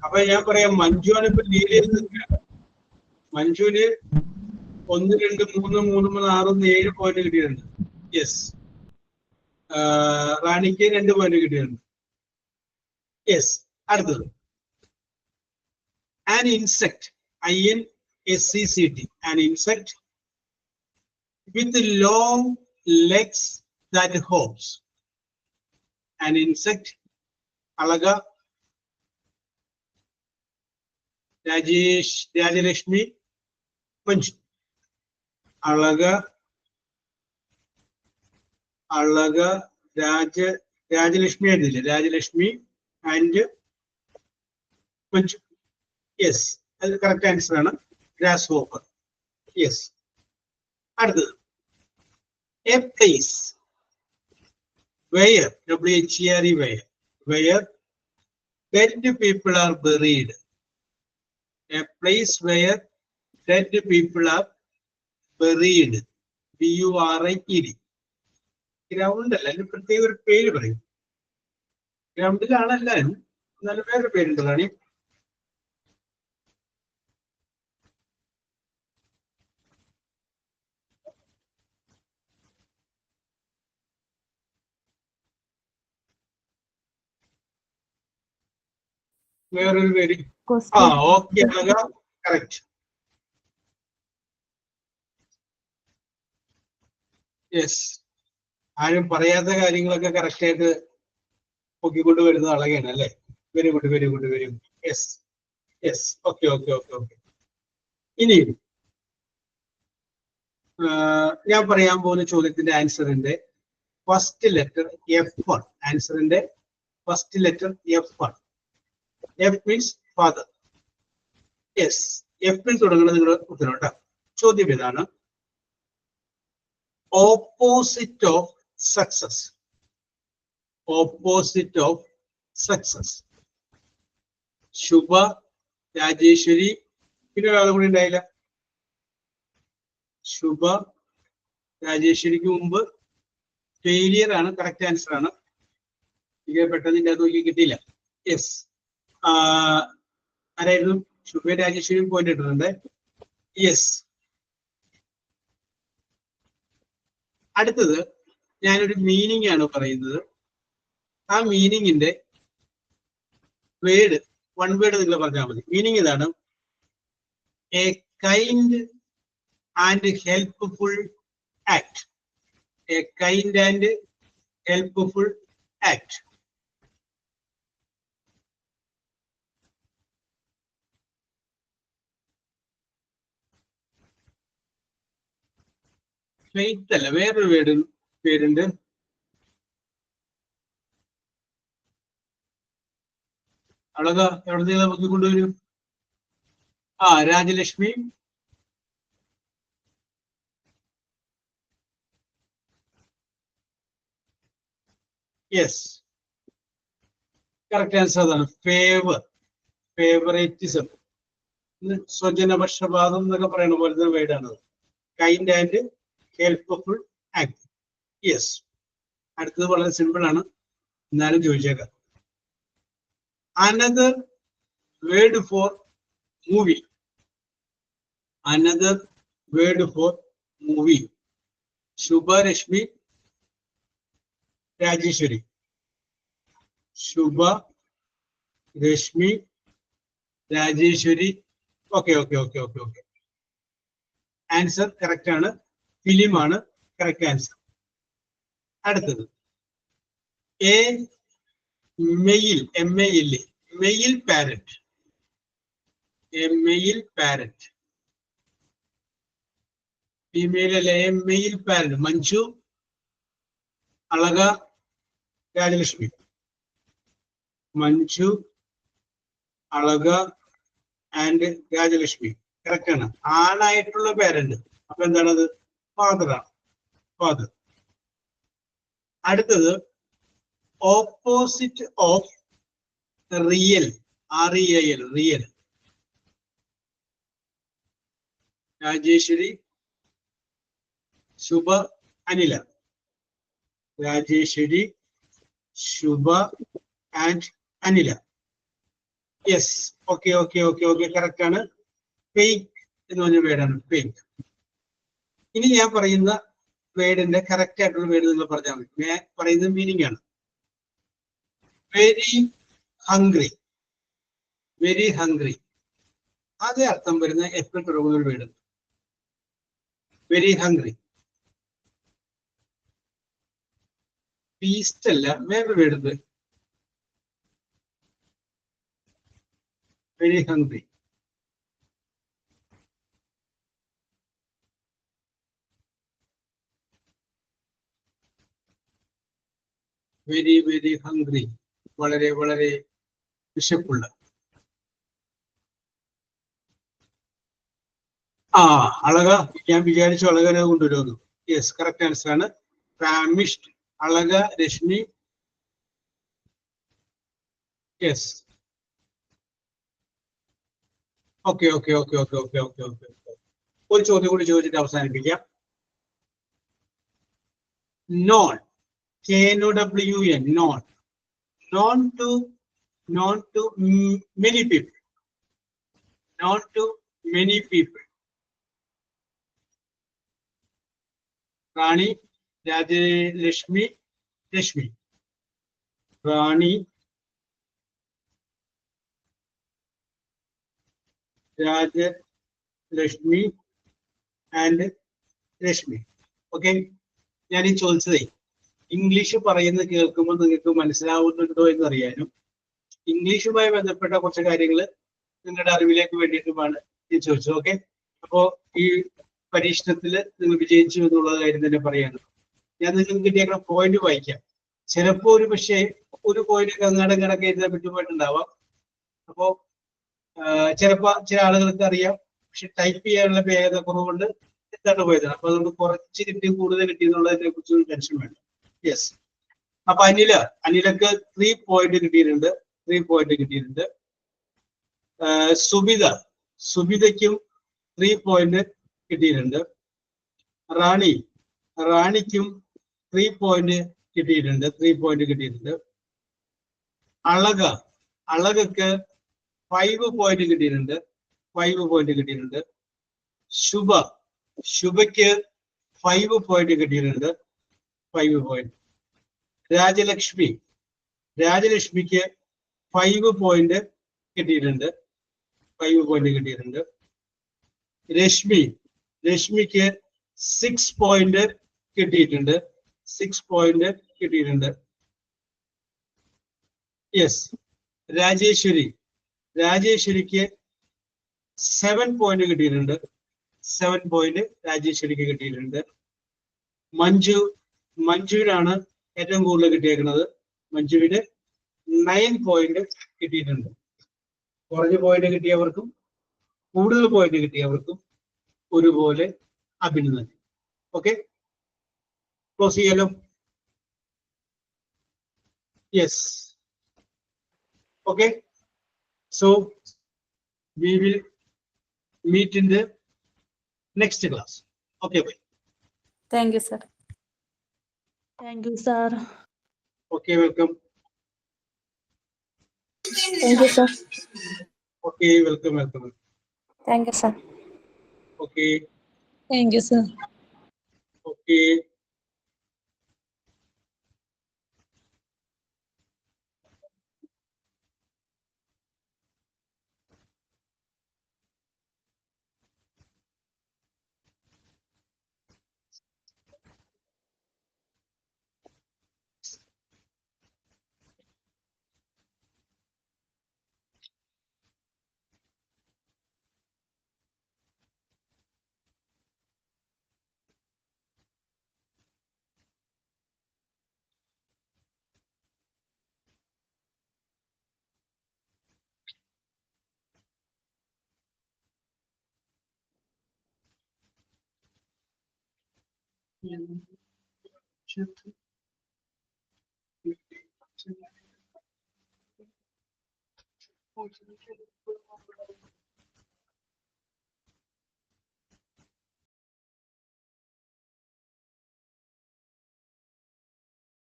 അപ്പൊ ഞാൻ പറയാം, മഞ്ജുവാണ് ഇപ്പൊ ലീലയിൽ നിൽക്കുക. മഞ്ജുവിന് 1, 2, 3, 3, 6, 7 പോയിന്റ് കിട്ടിയിട്ടുണ്ട്. യെസ്. റാണിക്ക് 2 പോയിന്റ് കിട്ടിയിട്ടുണ്ട്. യെസ്. അടുത്തത്, an insect, INSECT, an insect with long legs that hops. An insect. Alaga, Rajalakshmi, Manju. Alaga, Rajalakshmi and Manju. Yes, that's the correct answer. Grasshopper. Yes. അടുത്തത്, a place where, W-H-E-R-E, where dead people are buried. A place where dead people are buried. B-U-R-I-E-D. Ground അല്ല, അതിന് പ്രത്യേക ഒരു പേര് പറയും. ഗ്രൗണ്ടിലാണ് എല്ലാവരും, നല്ല വേറെ പേരുണ്ട് റാണി. വേറൊരു പേര്. Okay, correct. യെസ്, ആരും പറയാത്ത കാര്യങ്ങളൊക്കെ കറക്റ്റ് ആയിട്ട് പൊക്കിക്കൊണ്ട് വരുന്ന അളകയാണ് അല്ലേ? Very good, very good, very good. Yes, yes, okay okay okay okay. ഇനി ഞാൻ പറയാൻ പോകുന്ന ചോദ്യത്തിന്റെ ആൻസറിന്റെ ഫസ്റ്റ് ലെറ്റർ F1. ആൻസറിന്റെ first letter F1. F means father. Yes, F-ൽ തുടങ്ങുന്ന നിങ്ങളുടെ ഉത്തരം കേട്ടോ. ചോദ്യം ഇതാണ്: opposite of success. Opposite of success. Shubha, Rajeshwari, പിന്നെ ഒരാളും കൂടി ഉണ്ടായില്ല. ശുഭ, രാജേശ്വരിക്ക് മുമ്പ് ഫെയിലിയർ ആണ് കറക്റ്റ് ആൻസർ ആണ്. എനിക്ക് പെട്ടെന്ന് ഇതിന്റെ അത് നോക്കി കിട്ടിയില്ല. യെസ്, ആരായിരുന്നു? ശുഭ, രാജേശ്വരി പോയിന്റ് ഇട്ടിട്ടുണ്ട്. യെസ്. അടുത്തത് ഞാനൊരു മീനിങ് ആണ് പറയുന്നത്. ആ മീനിങ്ങിന്റെ വേർഡ്, വൺ വേർഡ് നിങ്ങൾ പറഞ്ഞാൽ മതി. മീനിങ് ഇതാണ്: a kind and helpful act. A kind and helpful act. Faith അല്ല, വേറൊരു പേരുണ്ട്. അളക എവിടെ നമുക്ക് കൊണ്ടുവരും? രാജലക്ഷ്മി. യെസ്, കറക്റ്റ് ആൻസർ അതാണ്. ഫേവർ, ഫേവറേറ്റിസം, സ്വജനപക്ഷപാതം എന്നൊക്കെ പറയുന്ന പോലത്തെ വേർഡാണത്. Kind and helpful act. Yes. അടുത്തത് വളരെ സിമ്പിൾ ആണ്, എന്നാലും ചോദിച്ചേക്കാം. Another word for movie. Another word for movie. Shubha, Rashmi, Rajeshwari. Shubha, Rashmi, Rajeshwari. Okay okay okay okay okay. Answer correct ആണ്. ഫിലിമാണ് കറക്റ്റ് ആൻസർ. അടുത്തത് a male, MAIL, male parent. A male parent. Female അല്ല, a male parent. Manju, Alaka, Rajalakshmi. Manju, Alaka and Rajalakshmi. Correct ആണ്. ആണായിട്ടുള്ള parent. അപ്പൊ എന്താണത്? Father ആണ്. Father. അടുത്തത് opposite of real. REAL, real. Rajeshwari, Shubha, Anila. Rajeshwari, Shubha and Anila. Yes, okay okay okay okay, correct ആണ്. Fake എന്ന് പറഞ്ഞ വേർഡാണ്, ഫേക്ക്. ഇനി ഞാൻ പറയുന്ന വേർഡിന്റെ കറക്റ്റ് ആയിട്ടുള്ള വേർഡ് നിങ്ങൾ പറഞ്ഞാൽ മതി. ഞാൻ പറയുന്ന മീനിങ് ആണ്. Very hungry. Very hungry. അതേ അർത്ഥം വരുന്ന എപ്പോൾ തുടങ്ങുന്ന ഒരു വേർഡ്. Very hungry. ഫീസ്റ്റ് അല്ല, വേറൊരു word. Very hungry. Very very hungry. വളരെ വളരെ വിശപ്പുള്ള. അളക, ഞാൻ വിചാരിച്ചു അളകനെ കൊണ്ടുവരുമെന്ന്. യെസ്, കറക്റ്റ് ആൻസർ ആണ്. ഫാമിഷ്ഡ് Alaga, Rashmi. Yes. Okay. ഒരു ചോദ്യം കൂടി ചോദിച്ചിട്ട് അവസാനിപ്പിക്കാം. Non, KNOWN, non. Non to many people. Non to many people. Rani, Rajalakshmi, Rashmi. Rani, Rajalakshmi and Rashmi. Okay. ഞാൻ ഈ ചോദിച്ചതേ ഇംഗ്ലീഷ് പറയുന്നത് കേൾക്കുമ്പോൾ നിങ്ങൾക്ക് മനസ്സിലാവുന്നുണ്ടോ എന്നറിയാനും ഇംഗ്ലീഷുമായി ബന്ധപ്പെട്ട കുറച്ച് കാര്യങ്ങൾ നിങ്ങളുടെ അറിവിലേക്ക് വേണ്ടിയിട്ടുമാണ് ഈ ചോദിച്ചത്. ഓക്കെ, അപ്പോ ഈ പരീക്ഷണത്തിൽ നിങ്ങൾ വിജയിച്ചു എന്നുള്ള കാര്യം തന്നെ പറയാണ്. ഞാൻ നിങ്ങൾക്ക് കിട്ടിയ പോയിന്റ് വായിക്കാം. ചിലപ്പോ ഒരു പക്ഷേ ഒരു പോയിന്റ് കങ്ങാടങ്ങടൊക്കെ എഴുതാൻ പറ്റുമായിട്ടുണ്ടാവാം. അപ്പോ ചിലപ്പോ ചില ആളുകൾക്ക് അറിയാം, പക്ഷെ ടൈപ്പ് ചെയ്യാനുള്ള വേഗത കുറവുകൊണ്ട് എത്താണ്ട് പോയതാണ്. അപ്പൊ അതുകൊണ്ട് കുറച്ച് കിട്ടി കൂടുതൽ കിട്ടി എന്നുള്ളതിനെ കുറിച്ച് ടെൻഷൻ വേണ്ട. യെസ്. അപ്പൊ അനിലക്ക് 3 പോയിന്റ് കിട്ടിയിട്ടുണ്ട്. 3 പോയിന്റ് കിട്ടിയിട്ടുണ്ട്. സുബിതയ്ക്കും 3 പോയിന്റ് കിട്ടിയിട്ടുണ്ട്. റാണിക്കും 3 പോയിന്റ് കിട്ടിയിട്ടുണ്ട്. 3 പോയിന്റ് കിട്ടിയിട്ടുണ്ട്. അളകക്ക് 5 പോയിന്റ് കിട്ടിയിട്ടുണ്ട്. 5 പോയിന്റ് കിട്ടിയിട്ടുണ്ട്. ശുഭയ്ക്ക് 5 പോയിന്റ് കിട്ടിയിട്ടുണ്ട്. 5 പോയിന്റ്. രാജലക്ഷ്മിക്ക് 5 പോയിന്റ് കിട്ടിയിട്ടുണ്ട്. 5 പോയിന്റ് കിട്ടിയിട്ടുണ്ട്. രശ്മിക്ക് 6 പോയിന്റ് കിട്ടിയിട്ടുണ്ട്. 6 പോയിന്റ് കിട്ടിയിട്ടുണ്ട്. യെസ്. രാജേശ്വരിക്ക് 7 പോയിന്റ് കിട്ടിയിട്ടുണ്ട്. 7 പോയിന്റ് രാജേശ്വരിക്ക് കിട്ടിയിട്ടുണ്ട്. മഞ്ജുവിനാണ് ഏറ്റവും കൂടുതൽ കിട്ടിയേക്കുന്നത്. മഞ്ജുവിന് 9 പോയിന്റ് കിട്ടിയിട്ടുണ്ട്. കുറഞ്ഞ പോയിന്റ് കിട്ടിയവർക്കും കൂടുതൽ പോയിന്റ് കിട്ടിയവർക്കും ഒരുപോലെ അഭിനന്ദനം. ഓക്കെ, ക്ലോസ് ചെയ്യാലോ. Yes. Okay, so we will meet in the next class. Okay, bye. Thank you, sir. Thank you, sir. Okay, welcome. Thank you, sir. Okay, welcome. Thank you, sir. Okay. Thank you, sir. Okay.